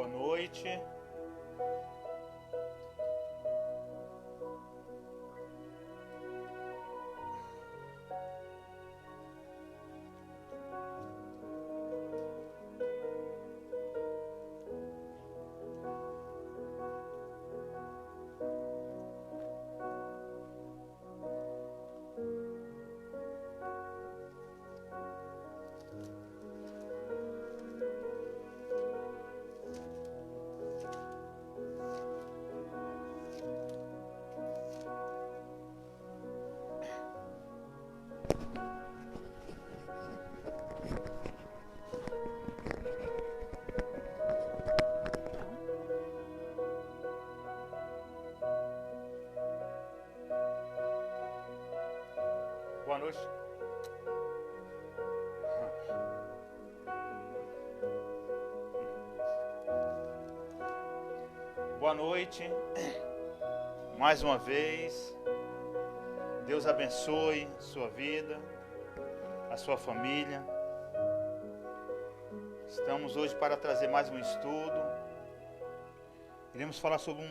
Boa noite. Boa noite. Boa noite. Mais uma vez. Deus abençoe sua vida, a sua família. Estamos hoje para trazer mais um estudo. Iremos falar sobre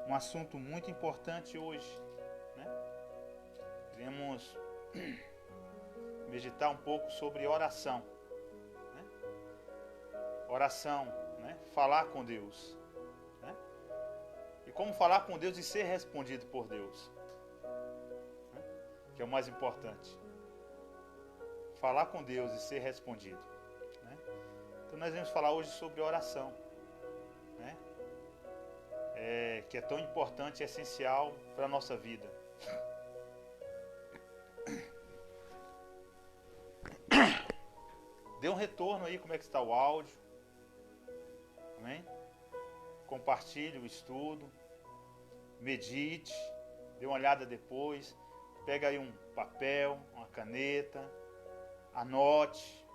um assunto muito importante hoje, né? Iremos meditar um pouco sobre oração, né? Oração, né? Falar com Deus, né? E como falar com Deus e ser respondido por Deus, né? Que é o mais importante. Falar com Deus e ser respondido, né? Então nós vamos falar hoje sobre oração, né? Que é tão importante e essencial para a nossa vida. Dê um retorno aí, como é que está o áudio. Amém? Compartilhe o estudo. Medite. Dê uma olhada depois. Pega aí um papel, uma caneta. Anote.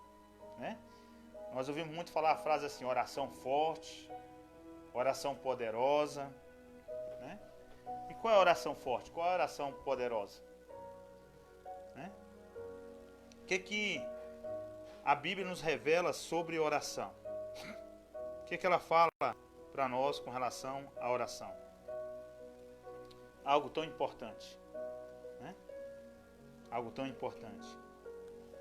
Né? Nós ouvimos muito falar a frase assim, oração forte, oração poderosa. Né? E qual é a oração forte? Qual é a oração poderosa? Né? O que a Bíblia nos revela sobre oração? O que ela fala para nós com relação à oração? Algo tão importante, né? Algo tão importante.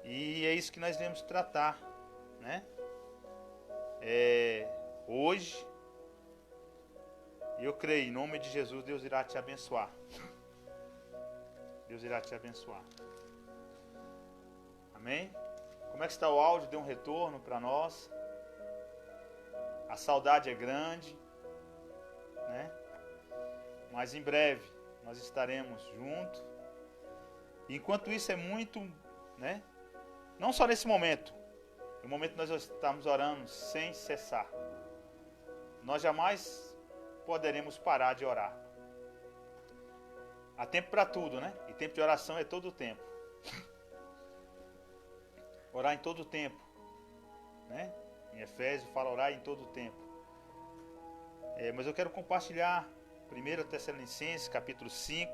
E é isso que nós devemos tratar, né? Hoje, eu creio, em nome de Jesus, Deus irá te abençoar. Deus irá te abençoar. Amém? Como é que está o áudio? Dê um retorno para nós. A saudade é grande, né? Mas em breve nós estaremos juntos. Enquanto isso é muito, né? Não só nesse momento. No momento nós estamos orando sem cessar. Nós jamais poderemos parar de orar. Há tempo para tudo, né? E tempo de oração é todo o tempo. Orar em todo o tempo, né? Em Efésios fala orar em todo o tempo. Mas eu quero compartilhar 1 Tessalonicenses capítulo 5,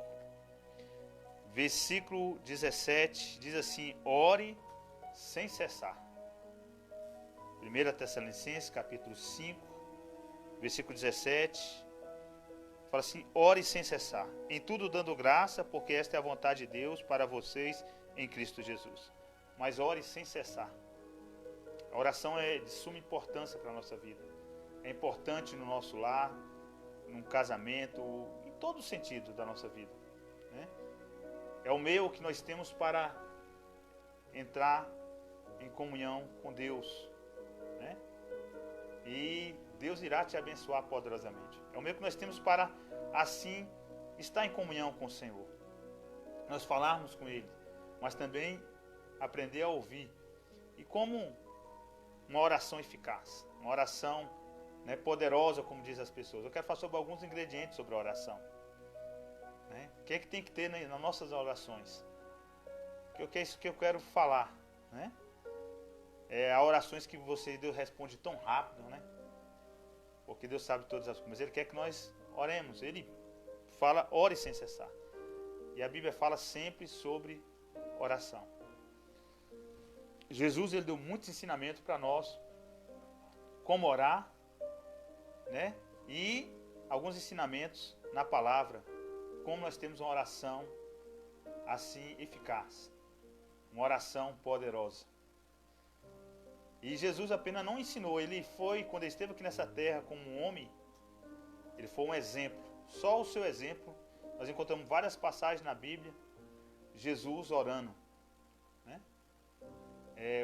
versículo 17, diz assim: ore sem cessar. 1 Tessalonicenses capítulo 5, versículo 17, fala assim: ore sem cessar, em tudo dando graça, porque esta é a vontade de Deus para vocês em Cristo Jesus. Mas ore sem cessar. A oração é de suma importância para a nossa vida. É importante no nosso lar, num casamento, em todo sentido da nossa vida, né? É o meio que nós temos para entrar em comunhão com Deus, né? E Deus irá te abençoar poderosamente. É o meio que nós temos para, assim, estar em comunhão com o Senhor. Nós falarmos com Ele, mas também aprender a ouvir. E como uma oração eficaz, uma oração, né, poderosa, como dizem as pessoas. Eu quero falar sobre alguns ingredientes sobre a oração, né? O que é que tem que ter nas nossas orações? Que é isso que eu quero falar, né? Há orações que Deus responde tão rápido, né? Porque Deus sabe todas as coisas. Mas Ele quer que nós oremos. Ele fala, ore sem cessar. E a Bíblia fala sempre sobre oração. Jesus, ele deu muitos ensinamentos para nós, como orar, né? E alguns ensinamentos na palavra, como nós temos uma oração assim eficaz, uma oração poderosa. E Jesus apenas não ensinou, ele foi, quando ele esteve aqui nessa terra como um homem, ele foi um exemplo. Só o seu exemplo, nós encontramos várias passagens na Bíblia, Jesus orando, né?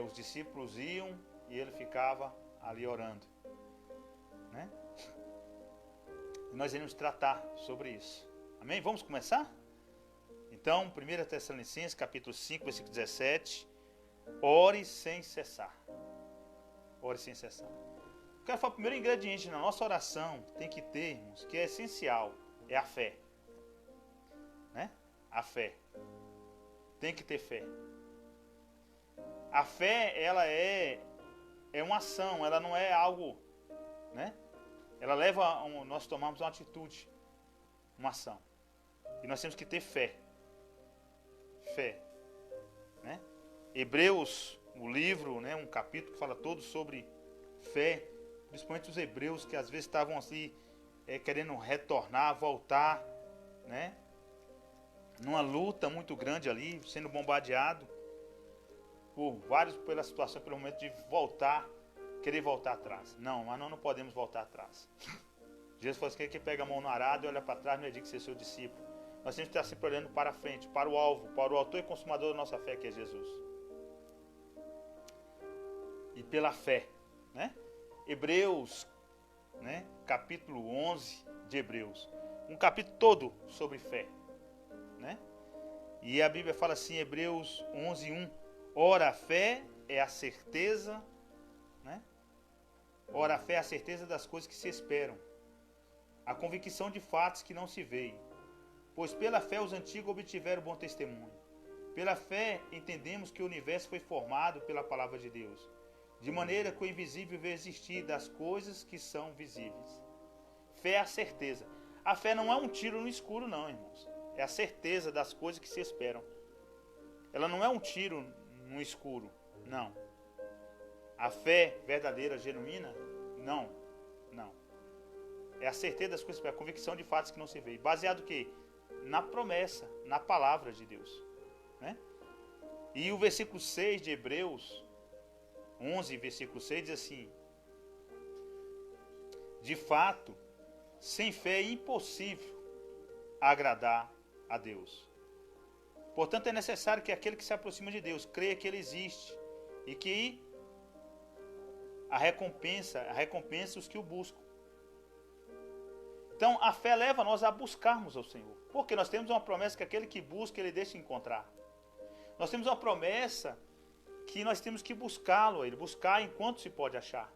Os discípulos iam e ele ficava ali orando, né? E nós iremos tratar sobre isso. Amém? Vamos começar? Então, 1 Tessalonicenses, capítulo 5, versículo 17. Ore sem cessar. Ore sem cessar. Eu quero falar, o primeiro ingrediente na nossa oração tem que ter, irmãos, que é essencial, é a fé. Né? A fé. Tem que ter fé. A fé, ela é uma ação, ela não é algo, né? Ela leva nós tomamos uma atitude, uma ação. E nós temos que ter fé. Fé. Né? Hebreus, o livro, né, um capítulo que fala todo sobre fé, principalmente os hebreus que às vezes estavam assim, querendo retornar, voltar, né? Numa luta muito grande ali, sendo bombardeado pela situação, pelo momento de voltar, querer voltar atrás. Não, mas nós não podemos voltar atrás. Jesus falou assim, quem pega a mão no arado e olha para trás não é digno de ser seu discípulo. Nós temos que estar sempre olhando para frente, para o alvo, para o autor e consumador da nossa fé, que é Jesus. E pela fé, né? Hebreus, né? Capítulo 11 de Hebreus. Um capítulo todo sobre fé, né? E a Bíblia fala assim, Hebreus 11, 1. Ora, a fé é a certeza, né? Ora, a fé é a certeza das coisas que se esperam, a convicção de fatos que não se veem. Pois pela fé os antigos obtiveram bom testemunho. Pela fé entendemos que o universo foi formado pela palavra de Deus, de maneira que o invisível veio existir das coisas que são visíveis. Fé é a certeza. A fé não é um tiro no escuro, não, irmãos. É a certeza das coisas que se esperam. Ela não é um tiro no escuro, não. A fé verdadeira, genuína, não. É a certeza das coisas, a convicção de fatos que não se vê. Baseado o quê? Na promessa, na palavra de Deus, né? E o versículo 6 de Hebreus 11, versículo 6 diz assim: de fato, sem fé é impossível agradar a Deus. Portanto, é necessário que aquele que se aproxima de Deus creia que Ele existe e que a recompensa os que o buscam. Então, a fé leva nós a buscarmos ao Senhor. Porque nós temos uma promessa que aquele que busca, Ele deixa encontrar. Nós temos uma promessa que nós temos que buscá-lo, Ele buscar enquanto se pode achar.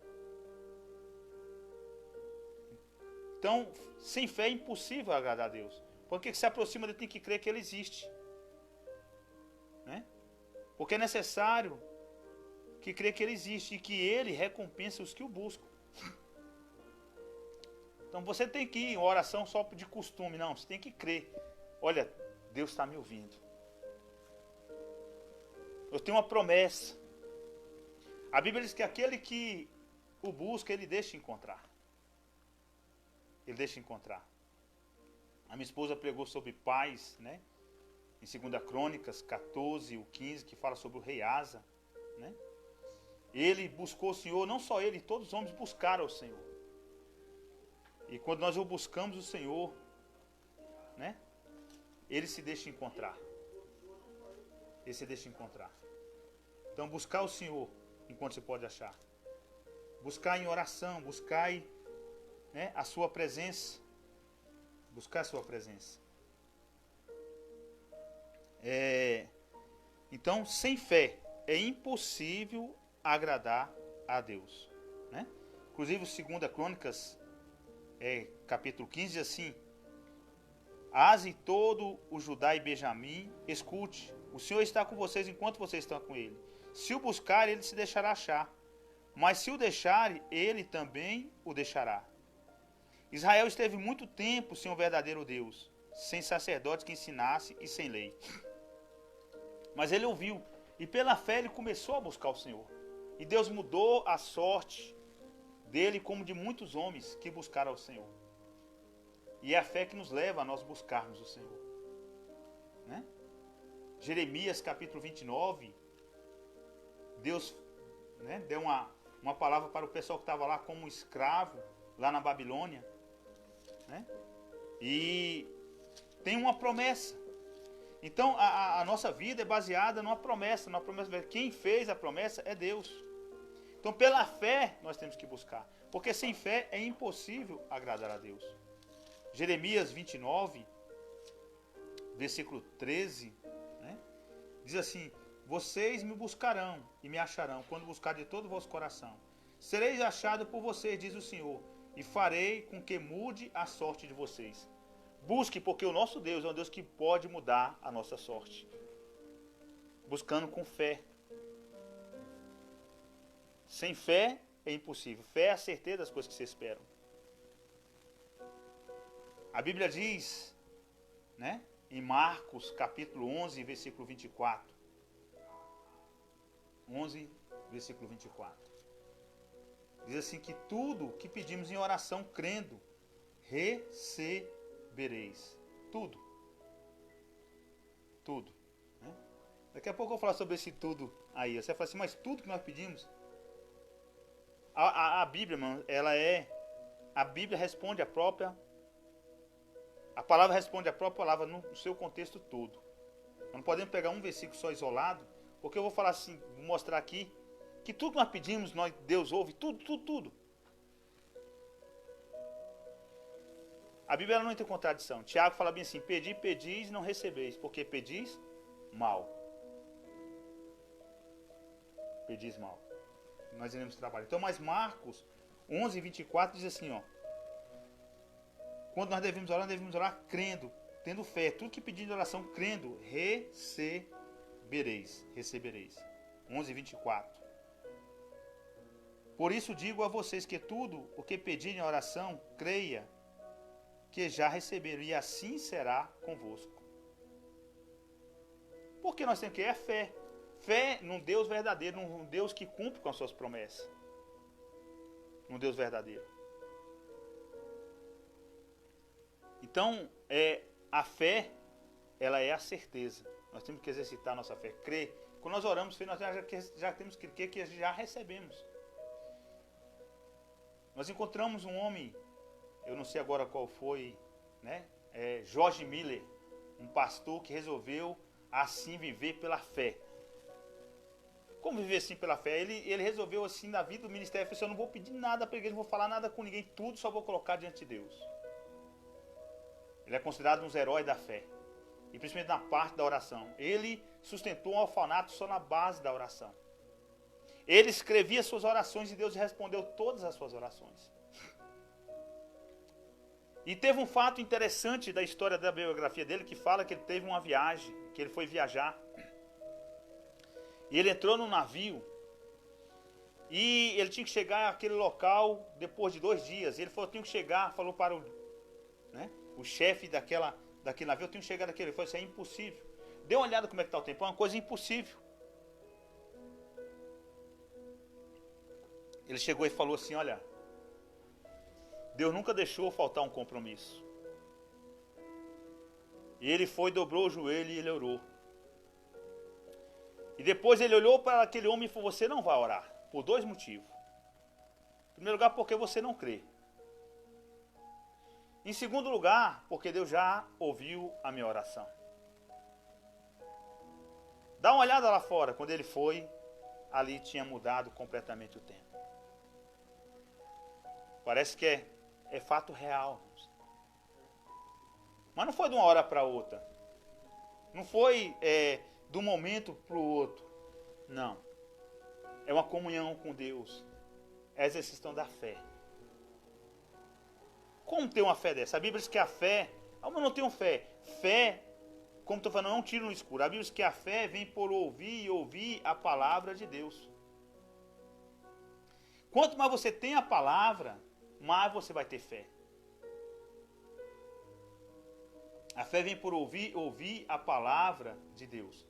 Então, sem fé é impossível agradar a Deus. Porque se aproxima dele tem que crer que Ele existe. Né? Porque é necessário que crer que Ele existe e que Ele recompensa os que o buscam. Então você tem que ir em oração só de costume, não, você tem que crer. Olha, Deus está me ouvindo. Eu tenho uma promessa. A Bíblia diz que aquele que o busca, Ele deixa encontrar. Ele deixa encontrar. A minha esposa pregou sobre paz, né? Em 2 Crônicas 14, o 15, que fala sobre o rei Asa, né? Ele buscou o Senhor, não só ele, todos os homens buscaram o Senhor. E quando nós o buscamos o Senhor, né? Ele se deixa encontrar. Ele se deixa encontrar. Então buscar o Senhor enquanto se pode achar. Buscar em oração, buscar, né, a sua presença. Buscar a sua presença. Então, sem fé é impossível agradar a Deus, né? Inclusive, 2 Crônicas, capítulo 15, diz assim: Asa e todo o Judá e Benjamim, escute, o Senhor está com vocês enquanto vocês estão com Ele. Se o buscar, Ele se deixará achar. Mas se o deixar, Ele também o deixará. Israel esteve muito tempo sem o verdadeiro Deus, sem sacerdotes que ensinasse e sem lei. Mas ele ouviu, e pela fé ele começou a buscar o Senhor. E Deus mudou a sorte dele como de muitos homens que buscaram ao Senhor. E é a fé que nos leva a nós buscarmos o Senhor. Né? Jeremias capítulo 29, Deus, né, deu uma palavra para o pessoal que estava lá como escravo, lá na Babilônia. Né? E tem uma promessa. Então a nossa vida é baseada numa promessa. Quem fez a promessa é Deus. Então pela fé nós temos que buscar. Porque sem fé é impossível agradar a Deus. Jeremias 29, versículo 13, né, diz assim: vocês me buscarão e me acharão quando buscar de todo o vosso coração. Sereis achado por vocês, diz o Senhor, e farei com que mude a sorte de vocês. Busque, porque o nosso Deus é um Deus que pode mudar a nossa sorte. Buscando com fé. Sem fé é impossível. Fé é a certeza das coisas que se esperam. A Bíblia diz, né, em Marcos capítulo 11, versículo 24. 11, versículo 24. Diz assim que tudo que pedimos em oração crendo, recebereis. Tudo. Tudo. Né? Daqui a pouco eu vou falar sobre esse tudo aí. Você vai falar assim, mas tudo que nós pedimos? A Bíblia, mano, a Bíblia responde a palavra responde a própria palavra no seu contexto todo. Nós não podemos pegar um versículo só isolado, porque eu vou falar assim, vou mostrar aqui, que tudo que nós pedimos, Deus ouve, tudo. A Bíblia ela não tem contradição. Tiago fala bem assim, pedis, não recebeis, porque pedis mal. Pedis mal. Nós iremos trabalhar. Então, mas Marcos 11, 24 diz assim, ó. Quando nós devemos orar crendo, tendo fé. Tudo que pedir de oração, crendo, recebereis. 11, 24. Por isso digo a vocês que tudo o que pedirem em oração, creia que já receberam, e assim será convosco. Porque nós temos que é fé. Fé num Deus verdadeiro, num Deus que cumpre com as suas promessas. Num Deus verdadeiro. Então, a fé, ela é a certeza. Nós temos que exercitar a nossa fé, crer. Quando nós oramos, nós já temos que crer que já recebemos. Nós encontramos um homem, eu não sei agora qual foi, né? George Miller, um pastor que resolveu assim viver pela fé. Como viver assim pela fé? Ele resolveu assim na vida do ministério, ele falou assim, eu não vou pedir nada para a igreja, não vou falar nada com ninguém, tudo só vou colocar diante de Deus. Ele é considerado um dos heróis da fé. E principalmente na parte da oração. Ele sustentou um orfanato só na base da oração. Ele escrevia suas orações e Deus respondeu todas as suas orações. E teve um fato interessante da história da biografia dele, que fala que ele teve uma viagem, que ele foi viajar. E ele entrou num navio. E ele tinha que chegar àquele local depois de 2 dias. E ele falou, tinha que chegar, falou para o chefe daquele navio, eu tenho que chegar daquele. Ele falou, isso é impossível. Dê uma olhada como é que está o tempo, é uma coisa impossível. Ele chegou e falou assim, olha, Deus nunca deixou faltar um compromisso. E ele foi, dobrou o joelho e ele orou. E depois ele olhou para aquele homem e falou, você não vai orar, por 2 motivos. Em primeiro lugar, porque você não crê. Em segundo lugar, porque Deus já ouviu a minha oração. Dá uma olhada lá fora, quando ele foi, ali tinha mudado completamente o tempo. Parece que é fato real. Mas não foi de uma hora para outra. Não foi de um momento para o outro. Não. É uma comunhão com Deus. É a exercício da fé. Como ter uma fé dessa? A Bíblia diz que a fé... eu não tenho fé. Fé, como estou falando, não é um tiro no escuro. A Bíblia diz que a fé vem por ouvir e ouvir a palavra de Deus. Quanto mais você tem a palavra, mais você vai ter fé. A fé vem por ouvir a palavra de Deus.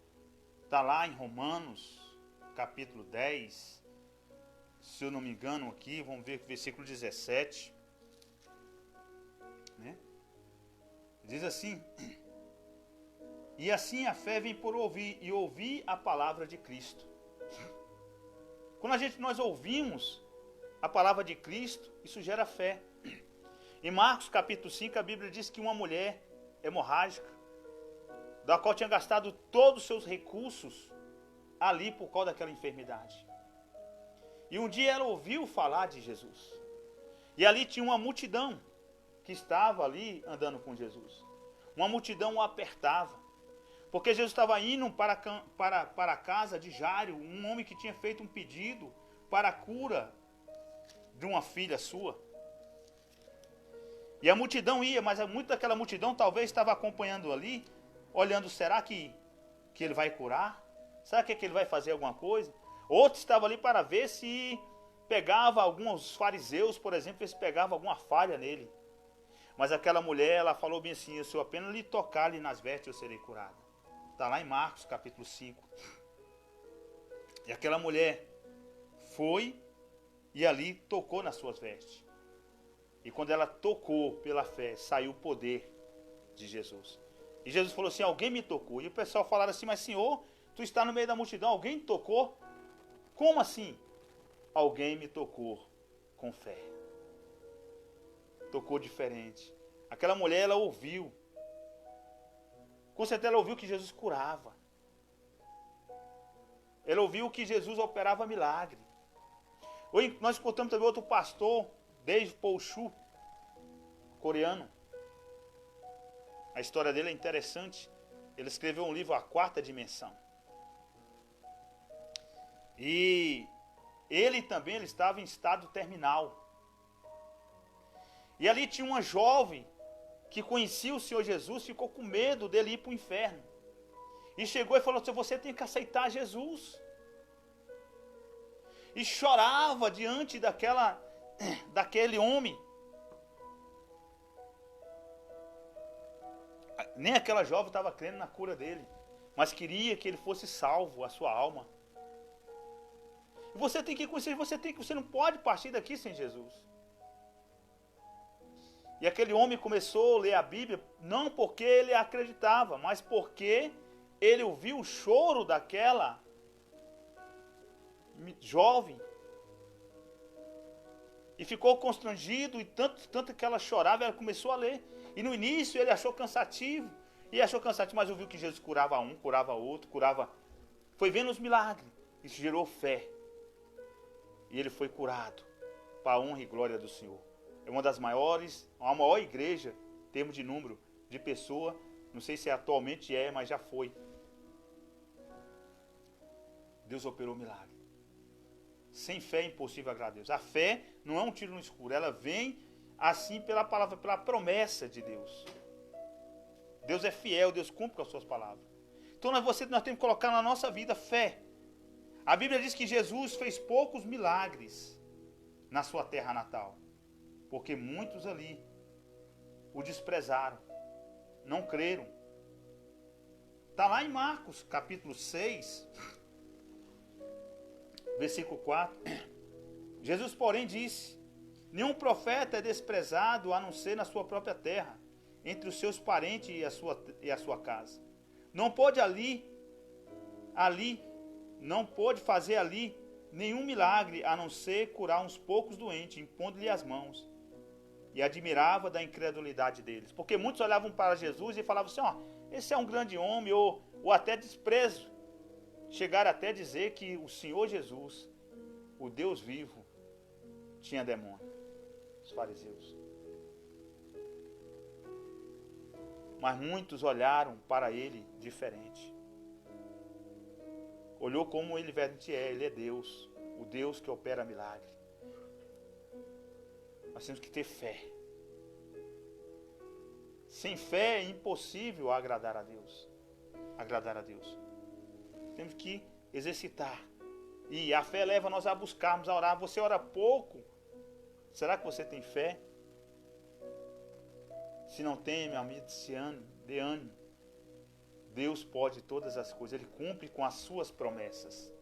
Está lá em Romanos, capítulo 10, se eu não me engano aqui, vamos ver versículo 17. Né? Diz assim: e assim a fé vem por ouvir, e ouvir a palavra de Cristo. Quando nós ouvimos a palavra de Cristo, isso gera fé. Em Marcos capítulo 5, a Bíblia diz que uma mulher hemorrágica, da qual tinha gastado todos os seus recursos ali por causa daquela enfermidade. E um dia ela ouviu falar de Jesus. E ali tinha uma multidão que estava ali andando com Jesus. Uma multidão o apertava. Porque Jesus estava indo para a casa de Jairo, um homem que tinha feito um pedido para a cura de uma filha sua. E a multidão ia, mas muito daquela multidão talvez estava acompanhando ali, olhando, será que ele vai curar? Será que ele vai fazer alguma coisa? Outro estava ali para ver se pegava alguns fariseus, por exemplo, se pegava alguma falha nele. Mas aquela mulher, ela falou bem assim: se eu apenas lhe tocar ali nas vestes, eu serei curada. Está lá em Marcos capítulo 5. E aquela mulher foi e ali tocou nas suas vestes. E quando ela tocou pela fé, saiu o poder de Jesus. E Jesus falou assim: alguém me tocou. E o pessoal falaram assim: mas Senhor, tu está no meio da multidão, alguém te tocou? Como assim? Alguém me tocou com fé. Tocou diferente. Aquela mulher, ela ouviu. Com certeza ela ouviu que Jesus curava. Ela ouviu que Jesus operava milagre. Nós escutamos também outro pastor, Dave Paul-Chu, coreano. A história dele é interessante. Ele escreveu um livro, A Quarta Dimensão. E ele também estava em estado terminal. E ali tinha uma jovem que conhecia o Senhor Jesus, ficou com medo dele ir para o inferno. E chegou e falou assim: você tem que aceitar Jesus. E chorava diante daquele homem. Nem aquela jovem estava crendo na cura dele, mas queria que ele fosse salvo, a sua alma. E você tem que conhecer, você não pode partir daqui sem Jesus. E aquele homem começou a ler a Bíblia, não porque ele acreditava, mas porque ele ouviu o choro daquela jovem. E ficou constrangido, e tanto que ela chorava, ela começou a ler. E no início ele achou cansativo. Mas ouviu que Jesus curava um, curava outro, curava. Foi vendo os milagres. Isso gerou fé. E ele foi curado, para a honra e glória do Senhor. É uma das maiores, a maior igreja, em termos de número de pessoa. Não sei se atualmente é, mas já foi. Deus operou milagre. Sem fé é impossível agradar a Deus. A fé não é um tiro no escuro. Ela vem assim pela palavra, pela promessa de Deus. Deus é fiel, Deus cumpre com as suas palavras. Então nós temos que colocar na nossa vida fé. A Bíblia diz que Jesus fez poucos milagres na sua terra natal. Porque muitos ali o desprezaram. Não creram. Está lá em Marcos capítulo 6... versículo 4, Jesus, porém, disse: nenhum profeta é desprezado a não ser na sua própria terra, entre os seus parentes e a sua casa. Não pôde não pôde fazer ali nenhum milagre a não ser curar uns poucos doentes, impondo-lhe as mãos. E admirava da incredulidade deles. Porque muitos olhavam para Jesus e falavam assim: ó, esse é um grande homem, ou até desprezo. Chegaram até a dizer que o Senhor Jesus, o Deus vivo, tinha demônio. Os fariseus. Mas muitos olharam para ele diferente. Olhou como ele realmente é. Ele é Deus. O Deus que opera milagre. Nós temos que ter fé. Sem fé é impossível agradar a Deus. Temos que exercitar. E a fé leva nós a buscarmos, a orar. Você ora pouco. Será que você tem fé? Se não tem, meu amigo, dê ânimo. Deus pode todas as coisas. Ele cumpre com as suas promessas.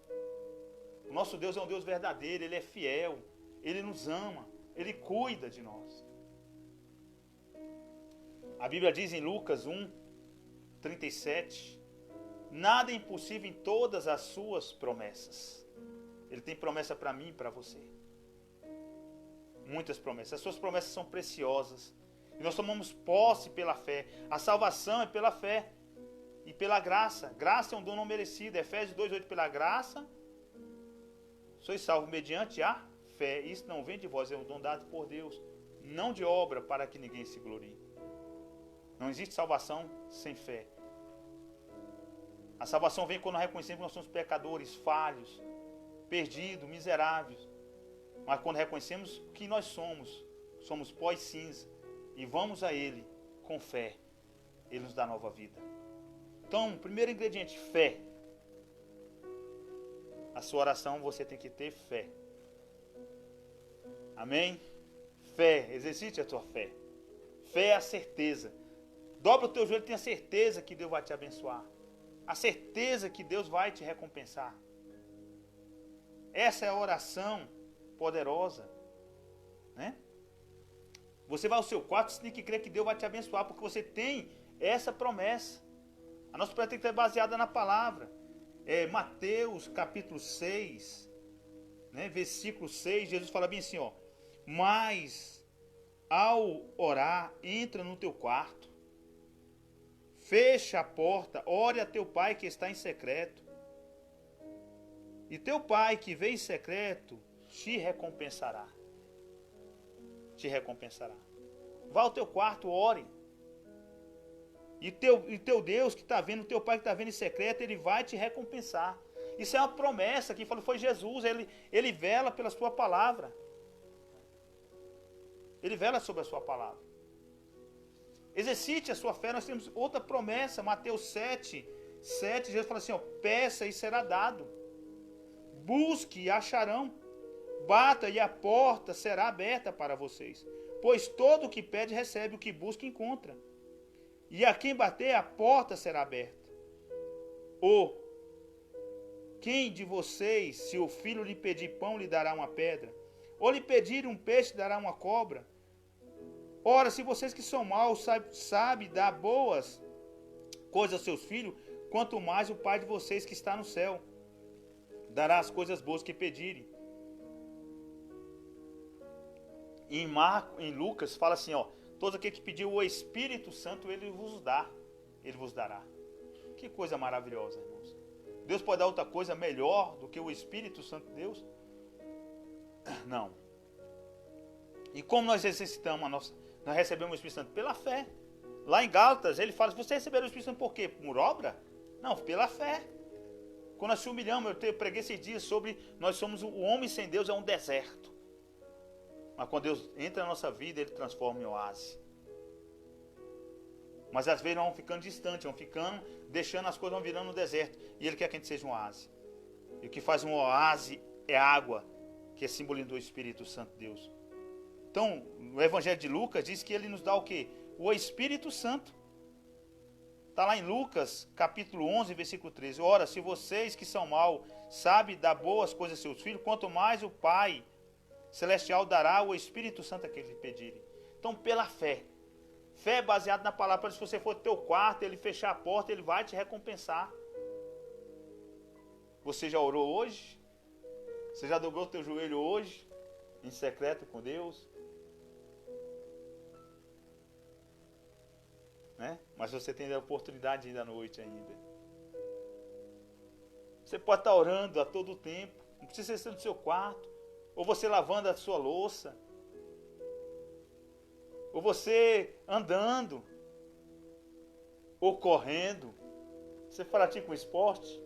O nosso Deus é um Deus verdadeiro, Ele é fiel, Ele nos ama, Ele cuida de nós. A Bíblia diz em Lucas 1:37, nada é impossível em todas as suas promessas. Ele tem promessa para mim e para você. Muitas promessas. As suas promessas são preciosas. E nós tomamos posse pela fé. A salvação é pela fé e pela graça. Graça é um dom não merecido. Efésios 2:8, pela graça sois salvos mediante a fé. Isso não vem de vós, é um dom dado por Deus, não de obra, para que ninguém se glorie. Não existe salvação sem fé. A salvação vem quando reconhecemos que nós somos pecadores, falhos, perdidos, miseráveis. Mas quando reconhecemos que nós somos pó e cinza, e vamos a Ele com fé, Ele nos dá nova vida. Então, primeiro ingrediente, fé. A sua oração você tem que ter fé. Amém? Fé, exercite a tua fé. Fé é a certeza. Dobra o teu joelho e tenha certeza que Deus vai te abençoar. A certeza que Deus vai te recompensar. Essa é a oração poderosa, né? Você vai ao seu quarto, você tem que crer que Deus vai te abençoar, porque você tem essa promessa. A nossa promessa tem que ser baseada na palavra. Mateus capítulo 6, né, versículo 6, Jesus fala bem assim, ó: mas ao orar, entra no teu quarto, fecha a porta, ore a teu pai que está em secreto, e teu pai que vem em secreto te recompensará. Te recompensará. Vá ao teu quarto, ore. E teu Deus que está vendo, teu pai que está vendo em secreto, ele vai te recompensar. Isso é uma promessa que foi Jesus. Ele vela pela sua palavra. Ele vela sobre a sua palavra. Exercite a sua fé. Nós temos outra promessa, Mateus 7:7, Jesus fala assim, ó: peça e será dado. Busque e acharão. Bata e a porta será aberta para vocês. Pois todo o que pede recebe, o que busca encontra. E a quem bater, a porta será aberta. Ou quem de vocês, se o filho lhe pedir pão, lhe dará uma pedra? Ou lhe pedir um peixe, dará uma cobra? Ora, se vocês que são maus sabem dar boas coisas aos seus filhos, quanto mais o Pai de vocês que está no céu dará as coisas boas que pedirem. Em Lucas fala assim, ó: todo aquele que pediu o Espírito Santo, ele vos dará. Que coisa maravilhosa, irmãos. Deus pode dar outra coisa melhor do que o Espírito Santo de Deus? Não. E como nós exercitamos nós recebemos o Espírito Santo? Pela fé. Lá em Gálatas, ele fala: você receberam o Espírito Santo por quê? Por obra? Não, pela fé. Quando nós se humilhamos, eu preguei esses dias sobre nós somos o homem sem Deus é um deserto. Mas quando Deus entra na nossa vida, Ele transforma em oásis. Mas às vezes nós vamos ficando distantes, vamos ficando, deixando as coisas, vão virando um deserto. E Ele quer que a gente seja um oásis. E o que faz um oásis é água, que é simbolismo do Espírito Santo de Deus. Então, no Evangelho de Lucas diz que Ele nos dá o quê? O Espírito Santo. Está lá em Lucas, capítulo 11, versículo 13. Ora, se vocês que são maus sabem dar boas coisas aos seus filhos, quanto mais o Pai Celestial dará o Espírito Santo a quem lhe pedirem. Então, pela fé. Fé baseada na palavra. Se você for ao teu quarto, ele fechar a porta, ele vai te recompensar. Você já orou hoje? Você já dobrou o teu joelho hoje? Em secreto com Deus? Né? Mas você tem a oportunidade ainda à noite ainda. Você pode estar orando a todo tempo. Não precisa ser no seu quarto. Ou você lavando a sua louça. Ou você andando. Ou correndo. Você pratica com esporte?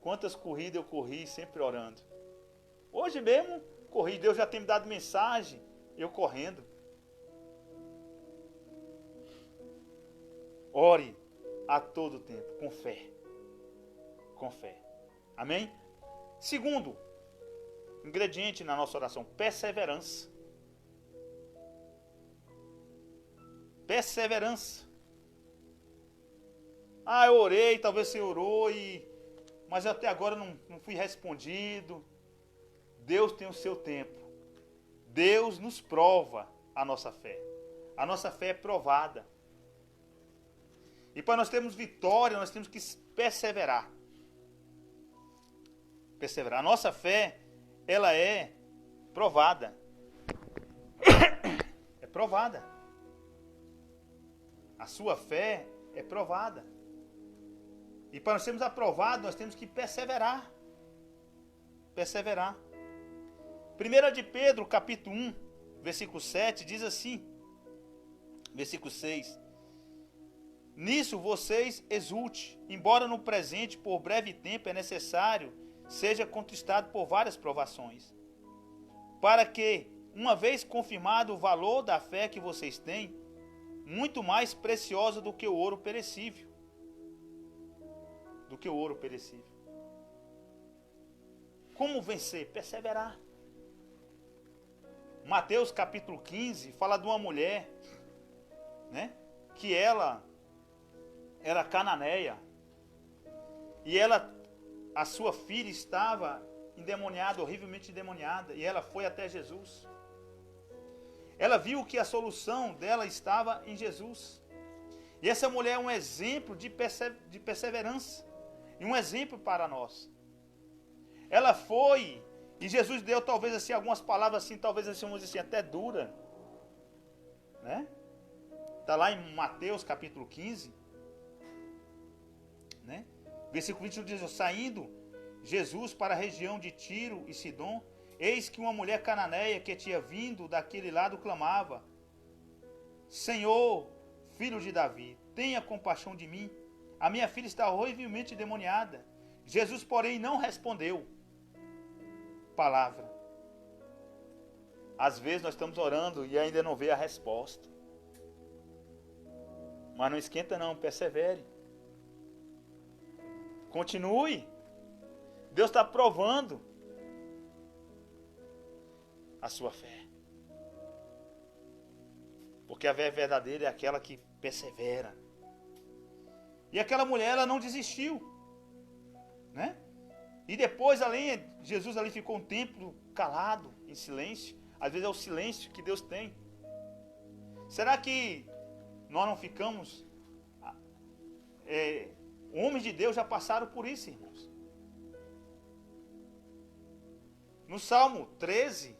Quantas corridas eu corri sempre orando. Hoje mesmo corri. Deus já tem me dado mensagem. Eu correndo. Ore a todo tempo. Com fé. Com fé. Amém? Segundo ingrediente na nossa oração: perseverança. Perseverança. Eu orei, talvez você orou e mas até agora não fui respondido. Deus tem o seu tempo. Deus nos prova a nossa fé. A nossa fé é provada. E para nós termos vitória, nós temos que perseverar. Perseverar. A nossa fé, ela é provada. É provada. A sua fé é provada. E para nós sermos aprovados, nós temos que perseverar. Perseverar. 1 de Pedro, capítulo 1, versículo 7, diz assim, versículo 6. Nisso vocês exulte, embora no presente, por breve tempo, é necessário, seja contristado por várias provações, para que, uma vez confirmado o valor da fé que vocês têm, muito mais preciosa do que o ouro perecível. Do que o ouro perecível. Como vencer? Perseverar. Mateus capítulo 15 fala de uma mulher, né, que ela era cananeia. E a sua filha estava endemoniada, horrivelmente endemoniada. E ela foi até Jesus. Ela viu que a solução dela estava em Jesus. E essa mulher é um exemplo de perseverança. E um exemplo para nós. Ela foi, e Jesus deu talvez assim algumas palavras assim, talvez assim, vamos dizer assim, até dura. Né? Está lá em Mateus capítulo 15. Né? Versículo 21 diz, saindo Jesus para a região de Tiro e Sidom, eis que uma mulher cananeia que tinha vindo daquele lado clamava, Senhor, filho de Davi, tenha compaixão de mim, a minha filha está horrivelmente endemoniada. Jesus, porém, não respondeu palavra. Às vezes nós estamos orando e ainda não vê a resposta. Mas não esquenta não, persevere. Continue. Deus está provando a sua fé. Porque a fé verdadeira é aquela que persevera. E aquela mulher, ela não desistiu. Né? E depois, Jesus ali ficou um tempo calado, em silêncio. Às vezes é o silêncio que Deus tem. Será que nós não ficamos... homens de Deus já passaram por isso, irmãos. No Salmo 13,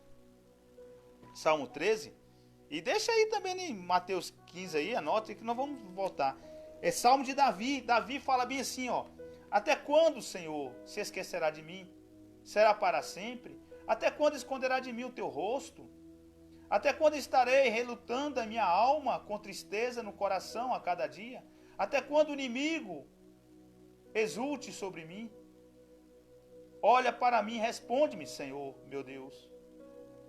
e deixa aí também em Mateus 15 aí, anota que nós vamos voltar. É Salmo de Davi. Davi fala bem assim, ó. Até quando, Senhor, se esquecerá de mim? Será para sempre? Até quando esconderá de mim o teu rosto? Até quando estarei relutando a minha alma com tristeza no coração a cada dia? Até quando o inimigo exulte sobre mim? Olha para mim, responde-me, Senhor, meu Deus.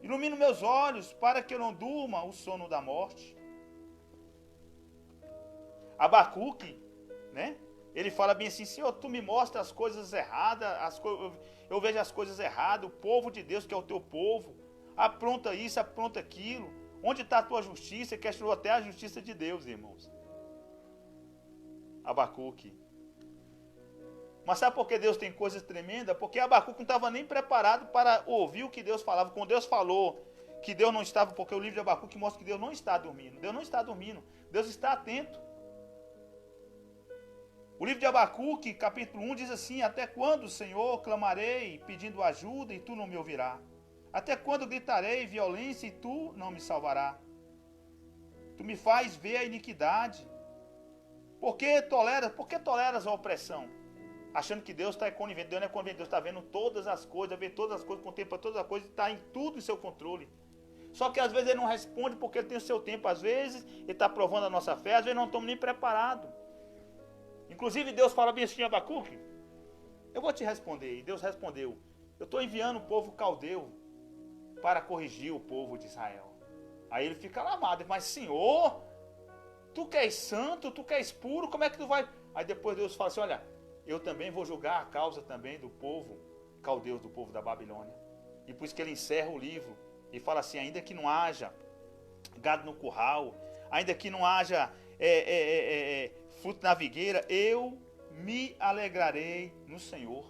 Ilumina meus olhos para que eu não durma o sono da morte. Abacuque, né? Ele fala bem assim, Senhor, tu me mostras as coisas erradas, eu vejo as coisas erradas, o povo de Deus que é o teu povo, apronta isso, apronta aquilo. Onde está a tua justiça? Questionou até a justiça de Deus, irmãos. Abacuque. Mas sabe por que Deus tem coisas tremendas? Porque Abacuque não estava nem preparado para ouvir o que Deus falava. Quando Deus falou que Deus não estava, porque o livro de Abacuque mostra que Deus não está dormindo. Deus não está dormindo. Deus está atento. O livro de Abacuque, capítulo 1, diz assim, até quando, Senhor, clamarei pedindo ajuda e tu não me ouvirás? Até quando gritarei violência e tu não me salvarás? Tu me faz ver a iniquidade. Por que toleras a opressão? Achando que Deus está conivente. Deus não é conivente. Deus está vendo todas as coisas, vê todas as coisas, contempla todas as coisas, está em tudo em seu controle. Só que às vezes ele não responde porque ele tem o seu tempo. Às vezes ele está provando a nossa fé, às vezes não estamos nem preparados. Inclusive Deus fala bem assim, Abacuque, eu vou te responder. E Deus respondeu, eu estou enviando o povo caldeu para corrigir o povo de Israel. Aí ele fica alarmado, mas Senhor, tu que és santo, tu que és puro, como é que tu vai... Aí depois Deus fala assim, olha, eu também vou julgar a causa também do povo caldeus, do povo da Babilônia. E por isso que ele encerra o livro e fala assim, ainda que não haja gado no curral, ainda que não haja fruto na figueira, eu me alegrarei no Senhor.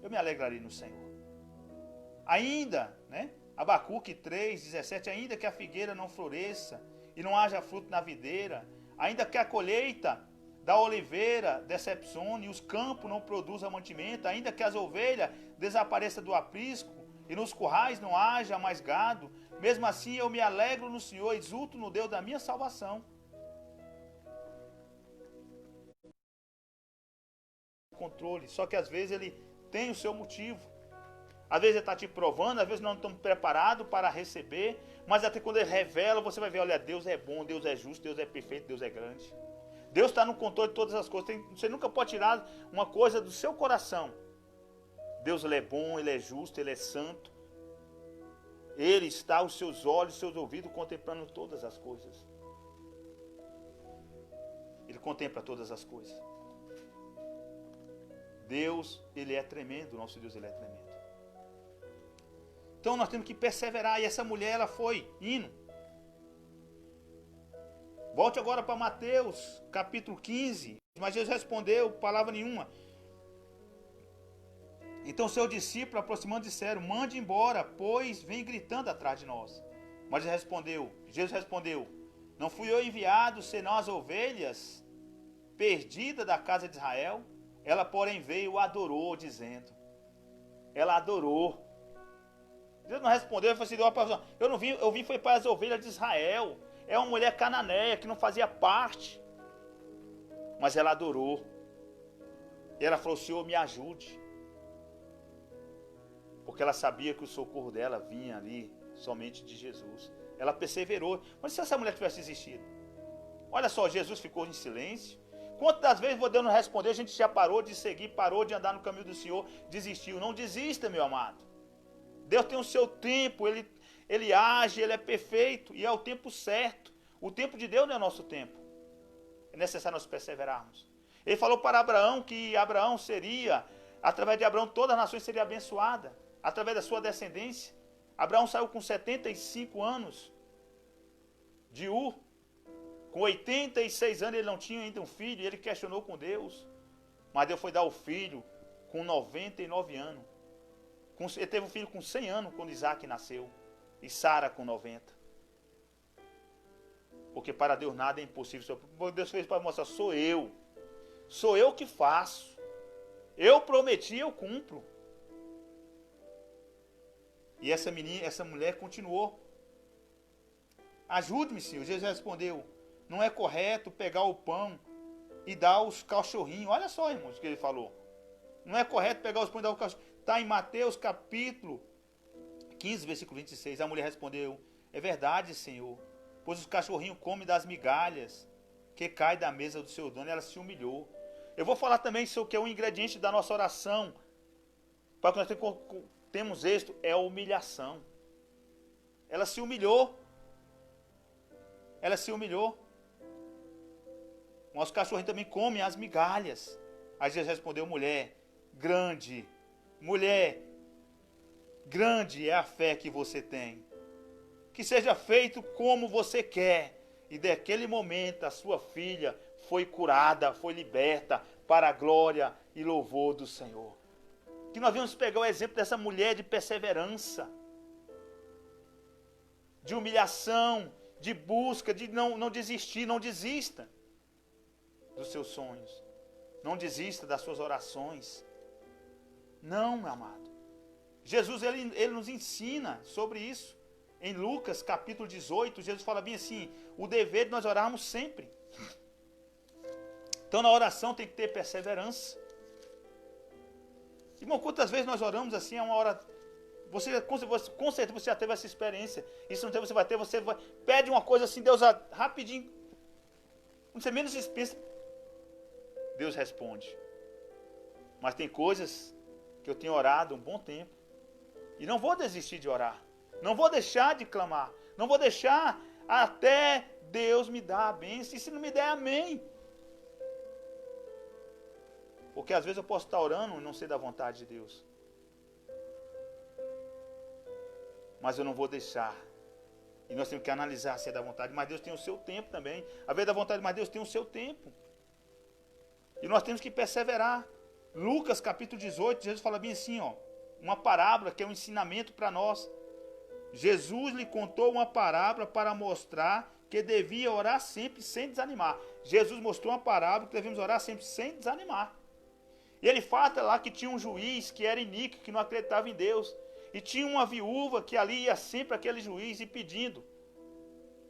Eu me alegrarei no Senhor. Ainda, né? Abacuque 3:17, ainda que a figueira não floresça e não haja fruto na videira, ainda que a colheita da oliveira decepcione e os campos não produzam mantimento, ainda que as ovelhas desapareçam do aprisco e nos currais não haja mais gado, mesmo assim eu me alegro no Senhor, exulto no Deus da minha salvação. Controle, só que às vezes ele tem o seu motivo. Às vezes ele está te provando, às vezes não estamos preparados para receber, mas até quando ele revela, você vai ver, olha, Deus é bom, Deus é justo, Deus é perfeito, Deus é grande. Deus está no controle de todas as coisas. Você nunca pode tirar uma coisa do seu coração. Deus ele é bom, ele é justo, ele é santo. Ele está os seus olhos, os seus ouvidos contemplando todas as coisas. Ele contempla todas as coisas. Deus, ele é tremendo, nosso Deus, ele é tremendo. Então nós temos que perseverar, e essa mulher, ela foi indo. Volte agora para Mateus, capítulo 15. Mas Jesus respondeu, palavra nenhuma. Então seus discípulos, aproximando, disseram, mande embora, pois vem gritando atrás de nós. Mas Jesus respondeu, não fui eu enviado, senão as ovelhas perdidas da casa de Israel? Ela, porém, veio e adorou, dizendo. Ela adorou. Jesus não respondeu, ele falou assim, eu não vim, eu vim foi para as ovelhas de Israel. É uma mulher cananeia que não fazia parte. Mas ela adorou. E ela falou, Senhor, me ajude. Porque ela sabia que o socorro dela vinha ali somente de Jesus. Ela perseverou. Mas se essa mulher tivesse existido? Olha só, Jesus ficou em silêncio. Quantas vezes Deus não respondeu, a gente já parou de seguir, parou de andar no caminho do Senhor, desistiu. Não desista, meu amado. Deus tem o seu tempo, Ele age, Ele é perfeito e é o tempo certo. O tempo de Deus não é o nosso tempo. É necessário nós perseverarmos. Ele falou para Abraão que Abraão seria, através de Abraão, todas as nações seriam abençoadas, através da sua descendência. Abraão saiu com 75 anos de Ur. Com 86 anos ele não tinha ainda um filho, e ele questionou com Deus. Mas Deus foi dar o filho com 99 anos. Ele teve um filho com 100 anos quando Isaac nasceu. E Sara com 90. Porque para Deus nada é impossível. Deus fez para mostrar, sou eu. Sou eu que faço. Eu prometi, eu cumpro. E essa mulher continuou. Ajude-me, Senhor. Jesus respondeu, não é correto pegar o pão e dar aos cachorrinhos. Olha só, irmãos, o que ele falou. Não é correto pegar os pães e dar aos cachorrinhos. Está em Mateus capítulo 15, versículo 26. A mulher respondeu, é verdade, Senhor, pois os cachorrinhos comem das migalhas que caem da mesa do seu dono. Ela se humilhou. Eu vou falar também sobre o que é um ingrediente da nossa oração, para que nós temos êxito, é a humilhação. Ela se humilhou. Ela se humilhou. Os cachorrinhos também comem as migalhas. Aí Jesus respondeu, mulher, grande é a fé que você tem. Que seja feito como você quer. E daquele momento a sua filha foi curada, foi liberta para a glória e louvor do Senhor. Que nós vamos pegar o exemplo dessa mulher de perseverança, de humilhação, de busca, de não desistir. Não desista dos seus sonhos. Não desista das suas orações. Não, meu amado. Jesus, ele nos ensina sobre isso. Em Lucas, capítulo 18, Jesus fala bem assim, o dever de nós orarmos sempre. Então, na oração tem que ter perseverança. Irmão, quantas vezes nós oramos assim, é uma hora... com certeza você já teve essa experiência. E se não teve, você vai pede uma coisa assim, Deus rapidinho, quando você menos pensa, Deus responde. Mas tem coisas que eu tenho orado um bom tempo e não vou desistir de orar, não vou deixar de clamar, não vou deixar até Deus me dar a bênção. E se não me der, amém. Porque às vezes eu posso estar orando e não ser da vontade de Deus. Mas eu não vou deixar. E nós temos que analisar se é da vontade. Mas Deus tem o seu tempo também. Às vezes é da vontade, mas Deus tem o seu tempo. E nós temos que perseverar. Lucas capítulo 18, Jesus fala bem assim, ó, uma parábola que é um ensinamento para nós. Jesus lhe contou uma parábola para mostrar que devia orar sempre sem desanimar. Jesus mostrou uma parábola que devemos orar sempre sem desanimar. E ele fala lá que tinha um juiz que era iníquo, que não acreditava em Deus. E tinha uma viúva que ali ia sempre aquele juiz e pedindo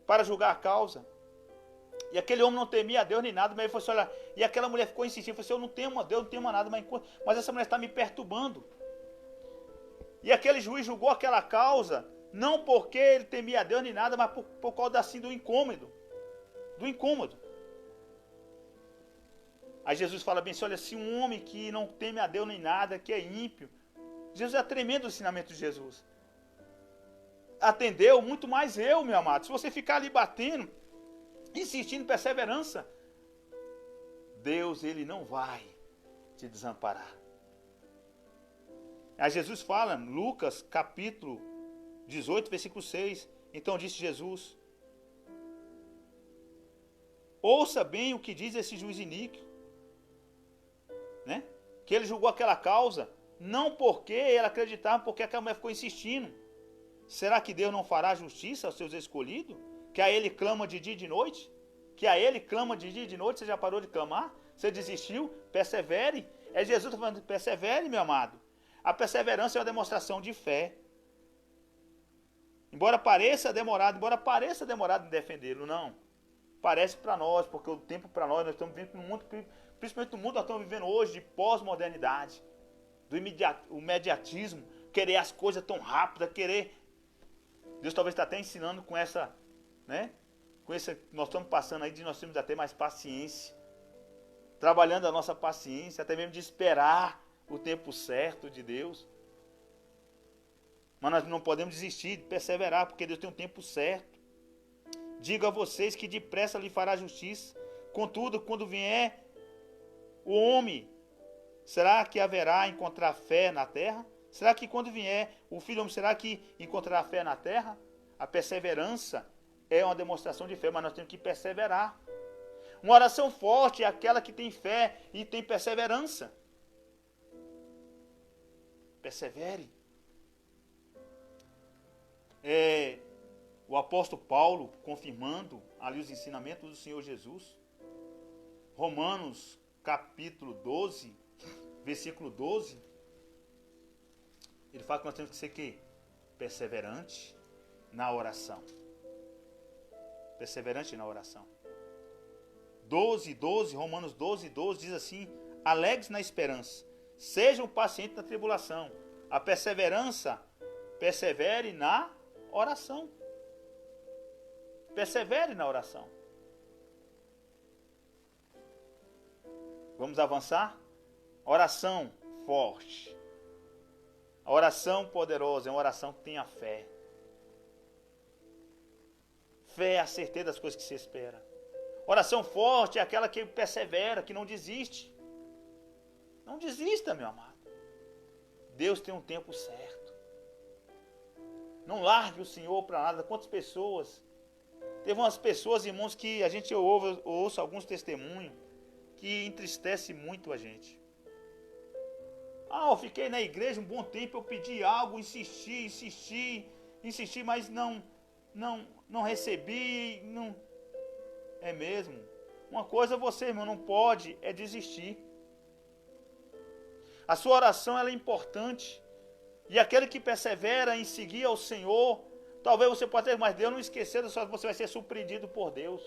para julgar a causa. E aquele homem não temia a Deus nem nada, mas ele falou assim, olha, e aquela mulher ficou insistindo, falou assim, eu não temo a Deus, não temo a nada, mas essa mulher está me perturbando. E aquele juiz julgou aquela causa, não porque ele temia a Deus nem nada, mas por causa assim do incômodo. Do incômodo. Aí Jesus fala bem assim, olha, se um homem que não teme a Deus nem nada, que é ímpio, Jesus é tremendo o ensinamento de Jesus. Atendeu, muito mais eu, meu amado. Se você ficar ali batendo, insistindo em perseverança, Deus, ele não vai te desamparar. Aí Jesus fala, Lucas capítulo 18, versículo 6. Então disse Jesus, ouça bem o que diz esse juiz iníquo, né? Que ele julgou aquela causa, não porque ele acreditava, porque aquela mulher ficou insistindo. Será que Deus não fará justiça aos seus escolhidos? Que a ele clama de dia e de noite? Que a ele clama de dia e de noite? Você já parou de clamar? Você desistiu? Persevere. É Jesus falando, persevere, meu amado. A perseverança é uma demonstração de fé. Embora pareça demorado em defendê-lo, não. Parece para nós, porque o tempo para nós estamos vivendo no mundo, principalmente no mundo nós estamos vivendo hoje de pós-modernidade, do imediatismo, querer as coisas tão rápidas, querer. Deus talvez está até ensinando com essa, né? Com essa que nós estamos passando aí, de nós temos até mais paciência, trabalhando a nossa paciência, até mesmo de esperar o tempo certo de Deus. Mas nós não podemos desistir de perseverar, porque Deus tem um tempo certo. Digo a vocês que depressa lhe fará justiça. Contudo, quando vier o homem, será que haverá encontrar fé na terra? Será que quando vier o Filho do Homem, será que encontrará fé na terra? A perseverança é uma demonstração de fé, mas nós temos que perseverar. Uma oração forte é aquela que tem fé e tem perseverança. Persevere. O apóstolo Paulo confirmando ali os ensinamentos do Senhor Jesus. Romanos capítulo 12, versículo 12. Ele fala que nós temos que ser que? Perseverante na oração. Perseverante na oração. 12, Romanos 12 diz assim, alegre-se na esperança, sejam pacientes na tribulação, a perseverança, persevere na oração. Persevere na oração. Vamos avançar? Oração forte. A oração poderosa é uma oração que tenha fé. Fé é a certeza das coisas que se espera. Oração forte é aquela que persevera, que não desiste. Não desista, meu amado. Deus tem um tempo certo. Não largue o Senhor para nada. Quantas pessoas... Teve umas pessoas, irmãos, que a gente ouça alguns testemunhos que entristece muito a gente. Eu fiquei na igreja um bom tempo, eu pedi algo, insisti, mas não recebi, não. É mesmo. Uma coisa você, irmão, não pode é desistir. A sua oração ela é importante. E aquele que persevera em seguir ao Senhor, talvez você possa ter, mas Deus não esquecer, só você vai ser surpreendido por Deus.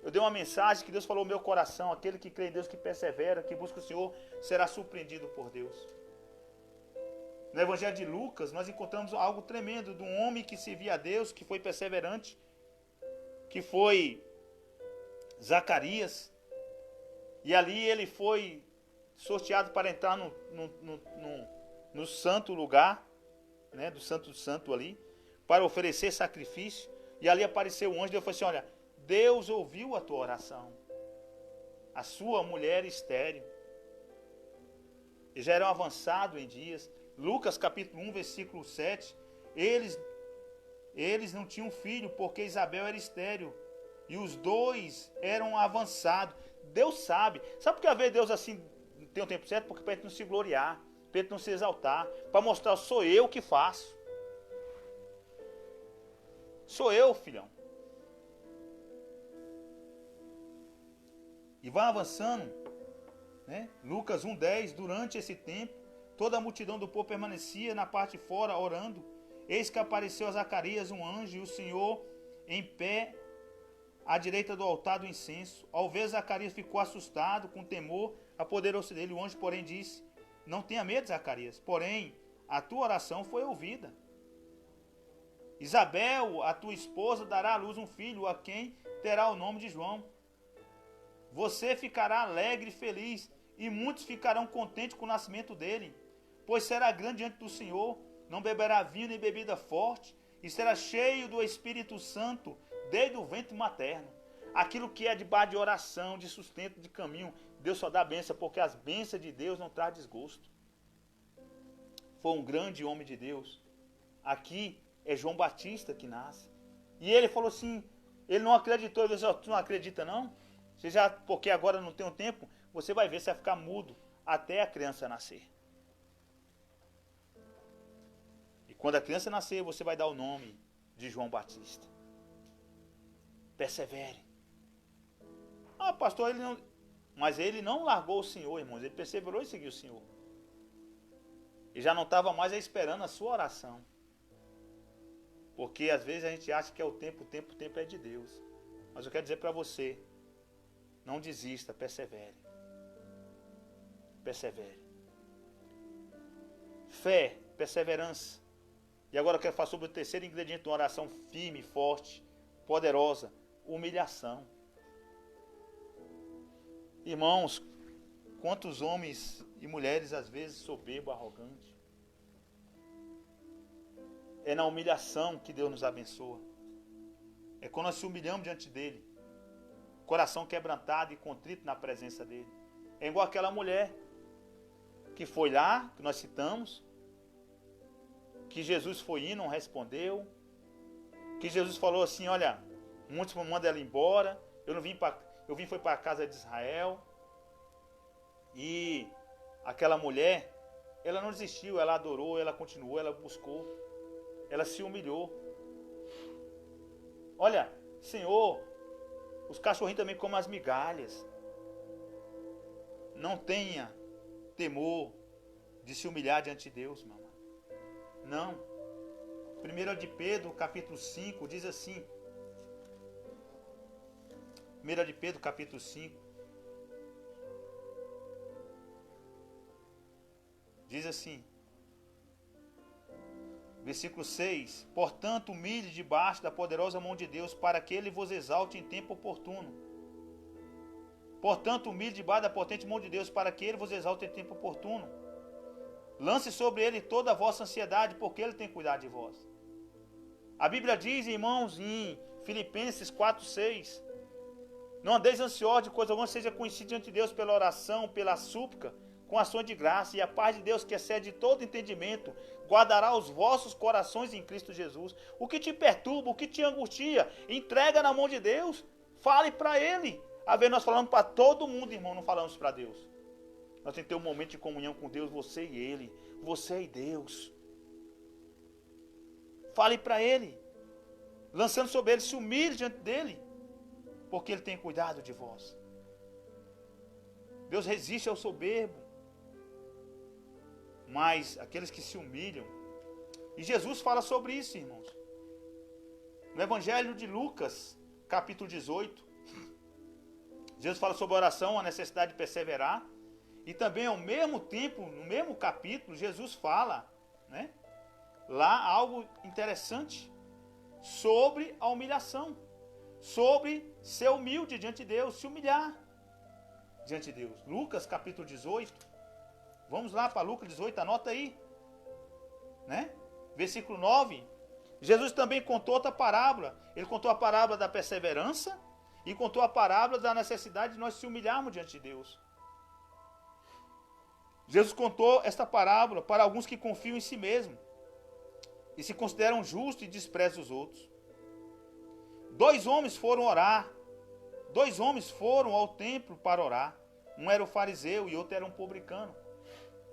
Eu dei uma mensagem que Deus falou no meu coração, aquele que crê em Deus, que persevera, que busca o Senhor, será surpreendido por Deus. No Evangelho de Lucas, nós encontramos algo tremendo, de um homem que servia a Deus, que foi perseverante, que foi Zacarias, e ali ele foi sorteado para entrar no santo lugar, né, do santo santo ali, para oferecer sacrifício, e ali apareceu um anjo, e Deus falou assim, olha, Deus ouviu a tua oração, a sua mulher estéril, eles já eram avançados em dias. Lucas capítulo 1, versículo 7, eles não tinham filho, porque Isabel era estéril, e os dois eram avançados. Deus sabe. Sabe por que às vezes Deus assim tem um tempo certo? Porque para a gente não se gloriar, para a gente não se exaltar, para mostrar, sou eu que faço. Sou eu, filhão. E vai avançando, né? Lucas 1:10, durante esse tempo, toda a multidão do povo permanecia na parte de fora, orando. Eis que apareceu a Zacarias um anjo, e o Senhor em pé à direita do altar do incenso. Ao ver Zacarias, ficou assustado, com temor, apoderou-se dele. O anjo, porém, disse: não tenha medo, Zacarias, porém, a tua oração foi ouvida. Isabel, a tua esposa, dará à luz um filho, a quem terá o nome de João. Você ficará alegre e feliz, e muitos ficarão contentes com o nascimento dele, pois será grande diante do Senhor, não beberá vinho nem bebida forte, e será cheio do Espírito Santo desde o ventre materno. Aquilo que é debaixo de oração, de sustento, de caminho, Deus só dá bênção, porque as bênçãos de Deus não trazem desgosto. Foi um grande homem de Deus. Aqui é João Batista que nasce. E ele falou assim, ele não acreditou, ele disse: tu não acredita não? Você já, porque agora não tem um tempo, você vai ver, você vai ficar mudo até a criança nascer. E quando a criança nascer, você vai dar o nome de João Batista. Persevere. Ah, pastor, ele não... Mas ele não largou o Senhor, irmãos. Ele perseverou e seguiu o Senhor. E já não estava mais esperando a sua oração. Porque às vezes a gente acha que é o tempo é de Deus. Mas eu quero dizer para você, não desista, persevere. Persevere. Fé, perseverança. E agora eu quero falar sobre o terceiro ingrediente de uma oração firme, forte, poderosa: humilhação. Irmãos, quantos homens e mulheres às vezes soberbo, arrogante. É na humilhação que Deus nos abençoa. É quando nós se humilhamos diante dele, coração quebrantado e contrito na presença dele. É igual aquela mulher que foi lá, que nós citamos, que Jesus foi ir, não respondeu, que Jesus falou assim: olha, muitos mandam ela embora, eu vim foi para a casa de Israel. E aquela mulher, ela não desistiu, ela adorou, ela continuou, ela buscou, ela se humilhou. Olha, Senhor, os cachorrinhos também comem as migalhas. Não tenha temor de se humilhar diante de Deus, mamãe. Não. 1 de Pedro, capítulo 5, diz assim. 1 de Pedro, capítulo 5. Diz assim. Versículo 6. Portanto, humilhe debaixo da poderosa mão de Deus, para que ele vos exalte em tempo oportuno. Portanto, humilhe debaixo da potente mão de Deus, para que ele vos exalte em tempo oportuno. Lance sobre ele toda a vossa ansiedade, porque ele tem cuidado de vós. A Bíblia diz, irmãos, em Filipenses 4:6, não andeis ansiosos de coisa alguma, seja conhecido diante de Deus pela oração, pela súplica, com ações de graça, e a paz de Deus, que excede todo entendimento, guardará os vossos corações em Cristo Jesus. O que te perturba, o que te angustia, entrega na mão de Deus, fale para ele. Às vezes nós falamos para todo mundo, irmão, não falamos para Deus. Nós temos que ter um momento de comunhão com Deus, você e ele, você e Deus. Fale para ele, lançando sobre ele, se humilhe diante dele, porque ele tem cuidado de vós. Deus resiste ao soberbo, mas aqueles que se humilham. E Jesus fala sobre isso, irmãos. No Evangelho de Lucas, capítulo 18, Jesus fala sobre a oração, a necessidade de perseverar. E também ao mesmo tempo, no mesmo capítulo, Jesus fala, né, lá algo interessante sobre a humilhação, sobre ser humilde diante de Deus, se humilhar diante de Deus. Lucas capítulo 18, vamos lá para Lucas 18, anota aí, né? Versículo 9, Jesus também contou outra parábola. Ele contou a parábola da perseverança e contou a parábola da necessidade de nós se humilharmos diante de Deus. Jesus contou esta parábola para alguns que confiam em si mesmo e se consideram justos e desprezam os outros. 2 homens foram orar 2 homens foram ao templo para orar. Um era o fariseu e outro era um publicano.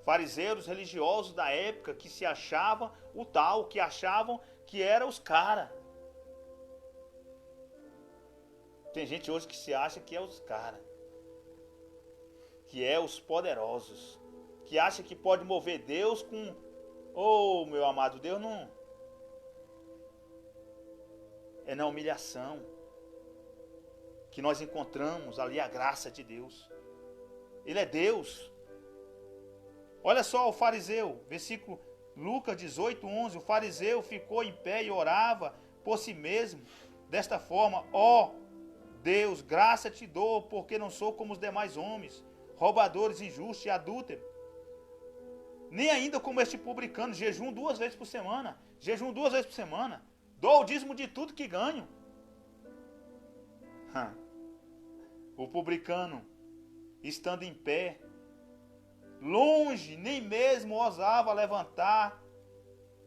Fariseus religiosos da época que se achavam o tal, que achavam que eram os caras. Tem gente hoje que se acha que é os caras, que é os poderosos, que acha que pode mover Deus com... Oh, meu amado, Deus não... É na humilhação que nós encontramos ali a graça de Deus. Ele é Deus. Olha só o fariseu, versículo Lucas 18, 11. O fariseu ficou em pé e orava por si mesmo, desta forma: ó Deus, graça te dou, porque não sou como os demais homens, roubadores, injustos e adúlteros. Nem ainda como este publicano, jejum 2 vezes por semana. Jejum 2 vezes por semana. Dou o dízimo de tudo que ganho. O publicano, estando em pé, longe, nem mesmo ousava levantar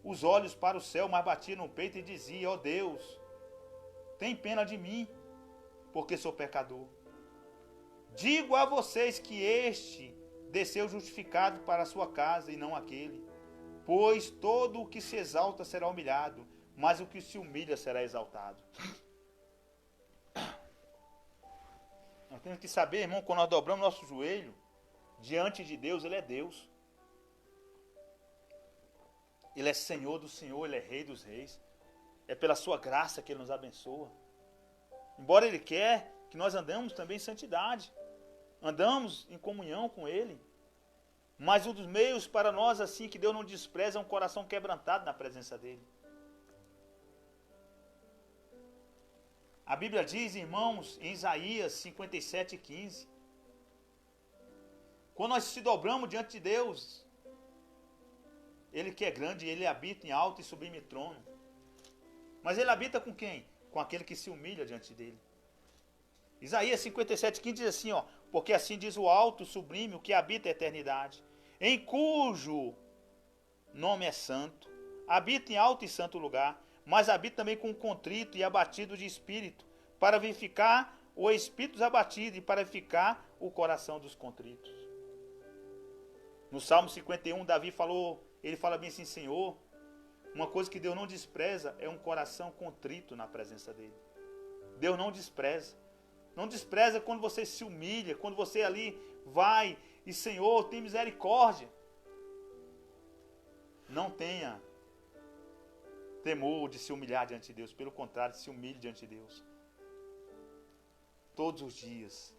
os olhos para o céu, mas batia no peito e dizia: ó Deus, tem pena de mim, porque sou pecador. Digo a vocês que este desceu justificado para a sua casa e não aquele. Pois todo o que se exalta será humilhado, mas o que se humilha será exaltado. Nós temos que saber, irmão, quando nós dobramos nosso joelho diante de Deus, Ele é Deus. Ele é Senhor do Senhor, Ele é Rei dos Reis. É pela sua graça que Ele nos abençoa. Embora Ele quer que nós andemos também em santidade, andamos em comunhão com Ele, mas um dos meios para nós, assim, que Deus não despreza, é um coração quebrantado na presença dEle. A Bíblia diz, irmãos, em Isaías 57:15, quando nós se dobramos diante de Deus, Ele que é grande, Ele habita em alto e sublime trono. Mas Ele habita com quem? Com aquele que se humilha diante dEle. Isaías 57:15 diz assim, ó: porque assim diz o alto, sublime, o que habita a eternidade, em cujo nome é santo, habita em alto e santo lugar, mas habita também com o contrito e abatido de espírito, para vivificar o espírito dos abatidos e para vivificar o coração dos contritos. No Salmo 51, Davi falou, ele fala bem assim: Senhor, uma coisa que Deus não despreza é um coração contrito na presença dele. Deus não despreza. Não despreza quando você se humilha, quando você ali vai e, Senhor, tem misericórdia. Não tenha temor de se humilhar diante de Deus. Pelo contrário, se humilhe diante de Deus. Todos os dias.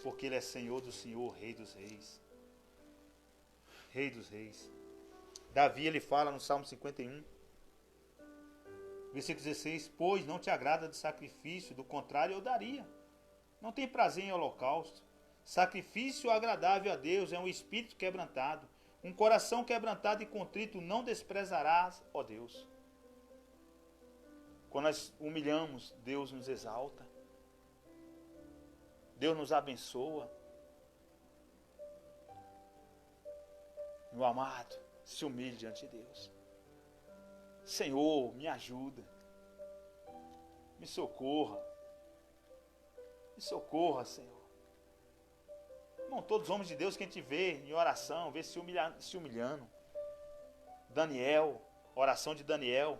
Porque Ele é Senhor do Senhor, Rei dos Reis. Rei dos Reis. Davi, ele fala no Salmo 51, versículo 16: pois não te agrada de sacrifício, do contrário eu daria. Não tem prazer em holocausto. Sacrifício agradável a Deus é um espírito quebrantado. Um coração quebrantado e contrito não desprezarás, ó Deus. Quando nós humilhamos, Deus nos exalta. Deus nos abençoa. Meu amado, se humilhe diante de Deus. Senhor, me ajuda. Me socorra. Me socorra, Senhor. Irmão, todos os homens de Deus que a gente vê em oração, vê se humilhando. Daniel, oração de Daniel,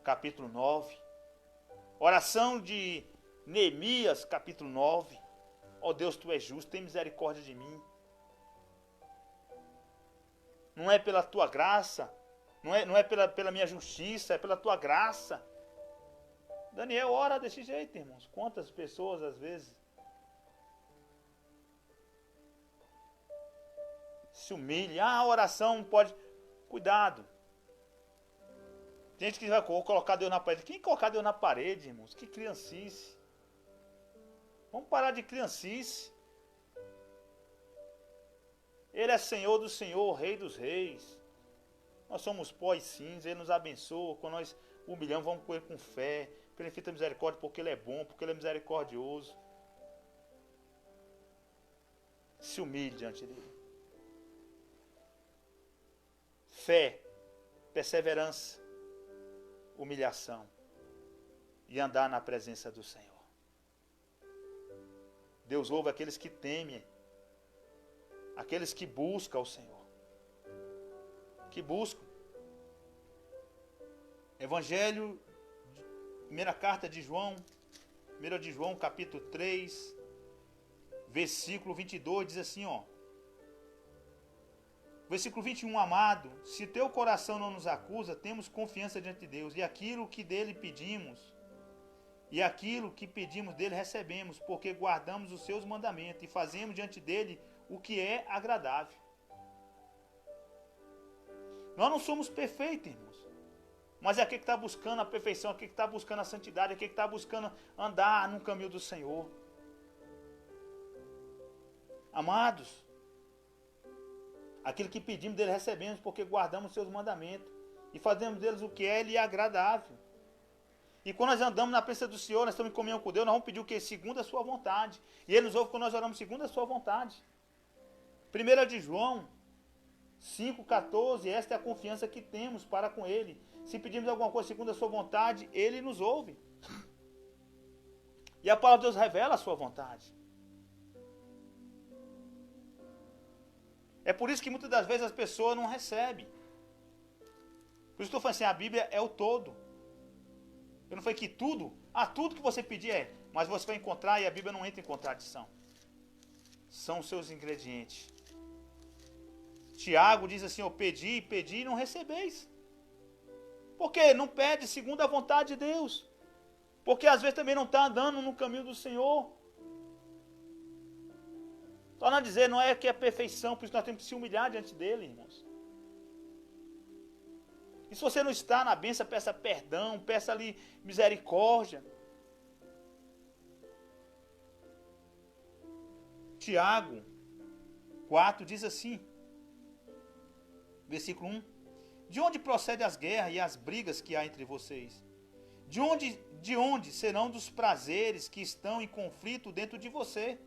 capítulo 9. Oração de Neemias, capítulo 9. Ó Deus, Tu és justo, tem misericórdia de mim. Não é pela Tua graça, não é pela minha justiça, é pela Tua graça. Daniel ora desse jeito, irmãos. Quantas pessoas, às vezes, se humilham. A oração pode... Cuidado. Tem gente que vai colocar Deus na parede. Quem colocar Deus na parede, irmãos? Que criancice. Vamos parar de criancice. Ele é Senhor do Senhor, Rei dos Reis. Nós somos pó e cinza. Ele nos abençoa. Quando nós humilhamos, vamos com Ele com fé. Pela infinita misericórdia, porque Ele é bom, porque Ele é misericordioso. Se humilhe diante dEle. Fé, perseverança, humilhação e andar na presença do Senhor. Deus ouve aqueles que temem, aqueles que buscam o Senhor. Que buscam. Evangelho, primeira carta de João, 1 de João, capítulo 3, versículo 22, diz assim, ó. Versículo 21, amado, se teu coração não nos acusa, temos confiança diante de Deus, e aquilo que dele pedimos, dele recebemos, porque guardamos os seus mandamentos e fazemos diante dele o que é agradável. Nós não somos perfeitos, irmãos, mas é aquele que está buscando a perfeição, aquele que está buscando a santidade, aquele que está buscando andar no caminho do Senhor. Amados, aquilo que pedimos dele recebemos, porque guardamos os seus mandamentos e fazemos deles o que é lhe agradável. E quando nós andamos na presença do Senhor, nós estamos em comunhão com Deus, nós vamos pedir o que? Segundo a sua vontade. E Ele nos ouve quando nós oramos segundo a sua vontade. 1 de João 5,14, esta é a confiança que temos para com Ele. Se pedimos alguma coisa segundo a sua vontade, Ele nos ouve. E a palavra de Deus revela a sua vontade. É por isso que muitas das vezes as pessoas não recebem. Por isso que eu falei assim, a Bíblia é o todo. Eu não falei que tudo que você pedir é, mas você vai encontrar e a Bíblia não entra em contradição. São os seus ingredientes. Tiago diz assim, pedi e não recebeis. Por quê? Não pede segundo a vontade de Deus. Porque às vezes também não está andando no caminho do Senhor. Torna a dizer, não é que é perfeição, por isso nós temos que se humilhar diante dele, irmãos. E se você não está na bênção, peça perdão, peça ali misericórdia. Tiago 4 diz assim, versículo 1. De onde procedem as guerras e as brigas que há entre vocês? De onde serão dos prazeres que estão em conflito dentro de você?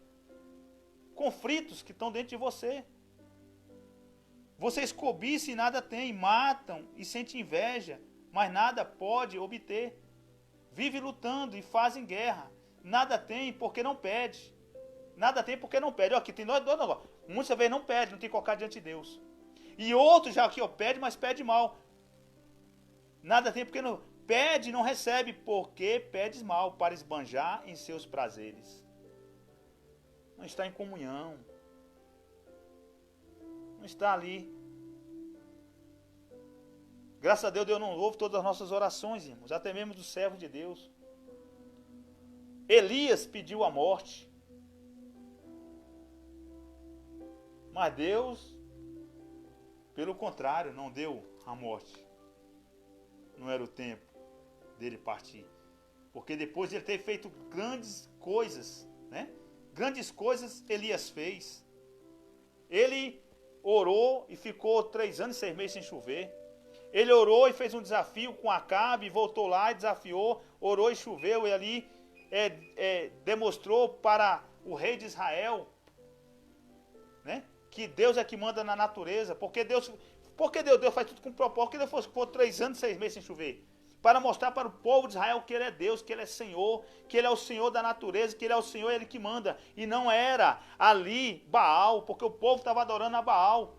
Conflitos que estão dentro de você. Vocês cobiçam e nada têm, matam e sentem inveja, mas nada pode obter. Vive lutando e fazem guerra. Nada tem porque não pede. Nada tem porque não pede. Aqui tem dois negócios. Muitas vezes não pede, não tem que colocar diante de Deus. E outro já aqui, pede, mas pede mal. Nada tem porque não pede, não recebe, porque pedes mal para esbanjar em seus prazeres. Não está em comunhão. Não está ali. Graças a Deus, Deus não ouve todas as nossas orações, irmãos, até mesmo do servo de Deus. Elias pediu a morte. Mas Deus, pelo contrário, não deu a morte. Não era o tempo dele partir. Porque depois de ele ter feito grandes coisas, né? Grandes coisas Elias fez. Ele orou e ficou 3 anos e 6 meses sem chover. Ele orou e fez um desafio com Acabe, voltou lá e desafiou, orou e choveu, e ali demonstrou para o rei de Israel, né, que Deus é que manda na natureza, porque Deus faz tudo com propósito, porque Deus ficou 3 anos e 6 meses sem chover, para mostrar para o povo de Israel que Ele é Deus, que Ele é Senhor, que Ele é o Senhor da natureza, que Ele é o Senhor, Ele que manda, e não era ali Baal, porque o povo estava adorando a Baal.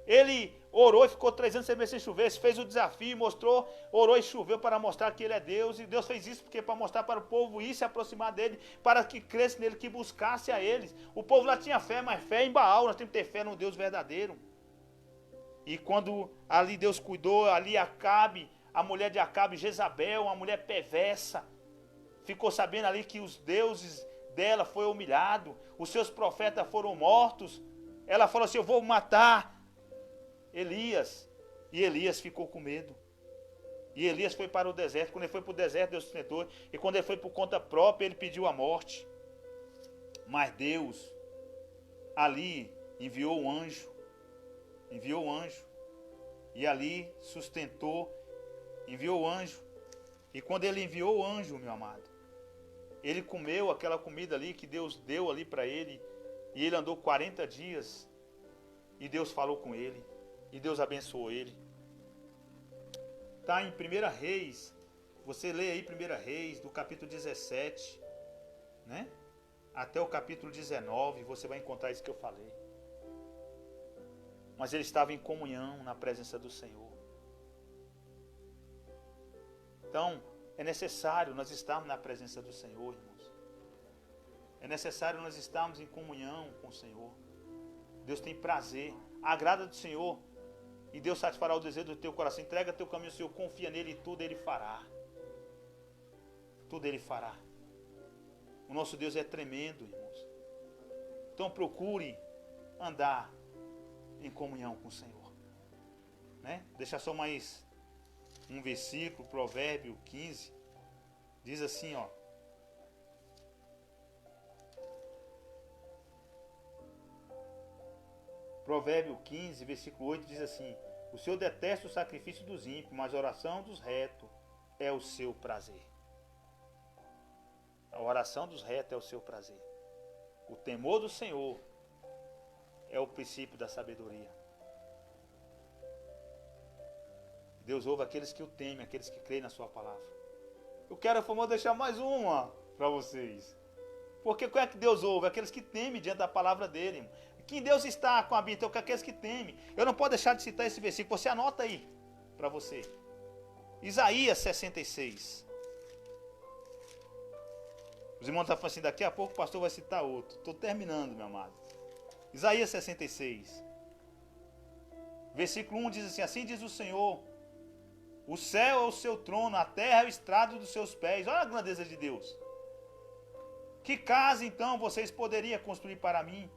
Ele orou e ficou 3 anos sem meses sem chover, fez o desafio, mostrou, orou e choveu para mostrar que Ele é Deus, e Deus fez isso porque para mostrar para o povo ir se aproximar dEle, para que cresce nele, que buscasse a eles. O povo lá tinha fé, mas fé em Baal, nós temos que ter fé no Deus verdadeiro. E quando ali Deus cuidou, ali Acabe, a mulher de Acabe, Jezabel, uma mulher perversa, ficou sabendo ali que os deuses dela foram humilhados, os seus profetas foram mortos. Ela falou assim, eu vou matar Elias. E Elias ficou com medo. E Elias foi para o deserto. Quando ele foi para o deserto, Deus sustentou. E quando ele foi por conta própria, ele pediu a morte. Mas Deus ali enviou um anjo. Enviou o anjo. E ali sustentou. Enviou o anjo. E quando ele enviou o anjo, meu amado, ele comeu aquela comida ali que Deus deu ali para ele. E ele andou 40 dias. E Deus falou com ele. E Deus abençoou ele. Está em 1 Reis. Você lê aí 1 Reis, do capítulo 17. Né? até o capítulo 19, você vai encontrar isso que eu falei. Mas ele estava em comunhão na presença do Senhor. Então, é necessário nós estarmos na presença do Senhor, irmãos. É necessário nós estarmos em comunhão com o Senhor. Deus tem prazer, agrada do Senhor, e Deus satisfará o desejo do teu coração. Entrega teu caminho ao Senhor, confia nele e tudo ele fará. Tudo ele fará. O nosso Deus é tremendo, irmãos. Então procure andar em comunhão com o Senhor. Né? Deixa só mais um versículo, Provérbio 15. Diz assim, ó. Provérbio 15, versículo 8 diz assim: o Senhor detesta o sacrifício dos ímpios, mas a oração dos retos é o seu prazer. A oração dos retos é o seu prazer. O temor do Senhor é o princípio da sabedoria. Deus ouve aqueles que o temem, aqueles que creem na sua palavra. Eu quero, por favor, deixar mais uma para vocês. Porque qual é que Deus ouve? Aqueles que temem diante da palavra dele, irmão. Quem Deus está com a Bíblia, então, aqueles que temem. Eu não posso deixar de citar esse versículo. Você anota aí para você. Isaías 66. Os irmãos estão falando assim, daqui a pouco o pastor vai citar outro. Estou terminando, meu amado. Isaías 66. Versículo 1 diz assim: assim diz o Senhor, o céu é o seu trono, a terra é o estrado dos seus pés. Olha a grandeza de Deus. Que casa então vocês poderiam construir para mim?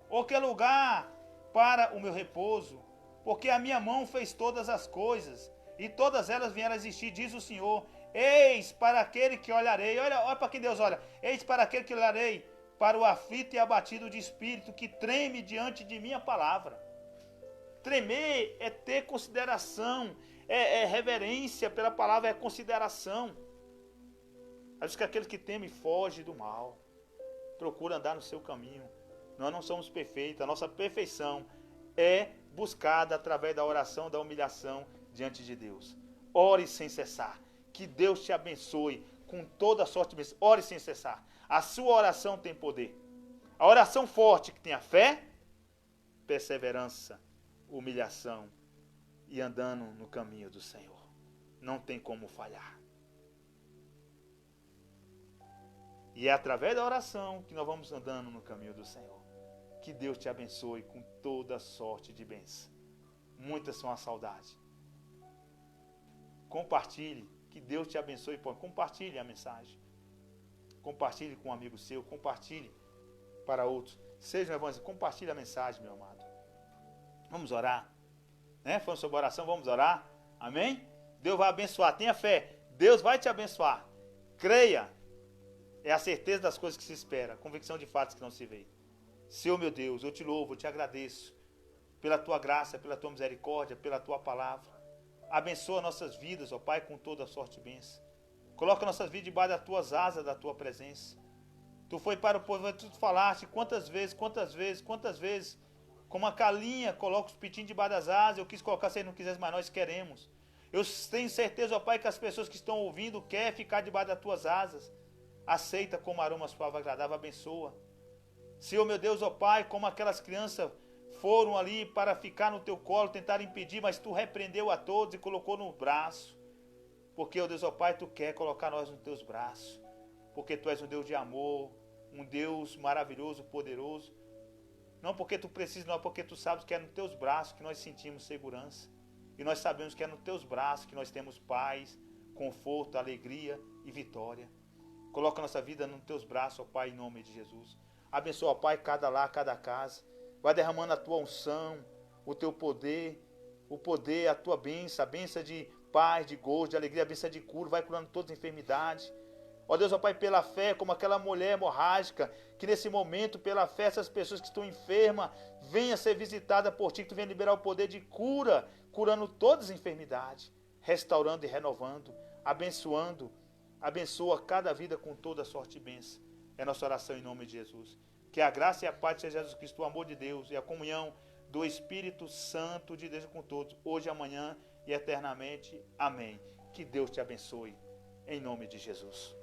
Ou que lugar para o meu repouso? Porque a minha mão fez todas as coisas, e todas elas vieram a existir, diz o Senhor. Eis para aquele que olharei. Olha para quem Deus olha. Eis para aquele que olharei, para o aflito e abatido de espírito, que treme diante de minha palavra. Tremer é ter consideração, é reverência pela palavra, é consideração. Diz que aquele que teme foge do mal, procura andar no seu caminho. Nós não somos perfeitos, a nossa perfeição é buscada através da oração, da humilhação diante de Deus. Ore sem cessar, que Deus te abençoe com toda a sorte de bênção. Ore sem cessar, a sua oração tem poder. A oração forte que tem a fé, perseverança, humilhação e andando no caminho do Senhor. Não tem como falhar. E é através da oração que nós vamos andando no caminho do Senhor. Que Deus te abençoe com toda sorte de bênção. Muitas são as saudades. Compartilhe. Que Deus te abençoe. Compartilhe a mensagem. Compartilhe com um amigo seu. Compartilhe para outros. Seja um evangelista. Compartilhe a mensagem, meu amado. Vamos orar. Né? Falando sobre oração, vamos orar. Amém? Deus vai abençoar. Tenha fé. Deus vai te abençoar. Creia. É a certeza das coisas que se espera. A convicção de fatos que não se vê. Senhor meu Deus, eu te louvo, eu te agradeço pela tua graça, pela tua misericórdia, pela tua palavra. Abençoa nossas vidas, ó Pai, com toda a sorte e bênção. Coloca nossas vidas debaixo das tuas asas, da tua presença. Tu foi para o povo, tu falaste quantas vezes, como a calinha coloca os pitinhos debaixo das asas, eu quis colocar, se não quisesse, mas nós queremos. Eu tenho certeza, ó Pai, que as pessoas que estão ouvindo querem ficar debaixo das tuas asas. Aceita como aroma suave, agradável, abençoa. Senhor meu Deus, ó Pai, como aquelas crianças foram ali para ficar no teu colo, tentaram impedir, mas tu repreendeu a todos e colocou no braço. Porque, ó Deus, ó Pai, tu quer colocar nós nos teus braços. Porque tu és um Deus de amor, um Deus maravilhoso, poderoso. Não porque tu precisas, não, porque tu sabes que é nos teus braços que nós sentimos segurança. E nós sabemos que é nos teus braços que nós temos paz, conforto, alegria e vitória. Coloca nossa vida nos teus braços, ó Pai, em nome de Jesus. Abençoa, ó Pai, cada lar, cada casa. Vai derramando a tua unção, o teu poder, a tua bênção, a bênção de paz, de gozo, de alegria, a bênção de cura. Vai curando todas as enfermidades. Ó Deus, ó Pai, pela fé, como aquela mulher hemorrágica, que nesse momento, pela fé, essas pessoas que estão enfermas, venham ser visitadas por Ti, que Tu venha liberar o poder de cura, curando todas as enfermidades, restaurando e renovando, abençoando. Abençoa cada vida com toda a sorte e bênção. É nossa oração em nome de Jesus. Que a graça e a paz de Jesus Cristo, o amor de Deus e a comunhão do Espírito Santo de Deus com todos, hoje, amanhã e eternamente. Amém. Que Deus te abençoe, em nome de Jesus.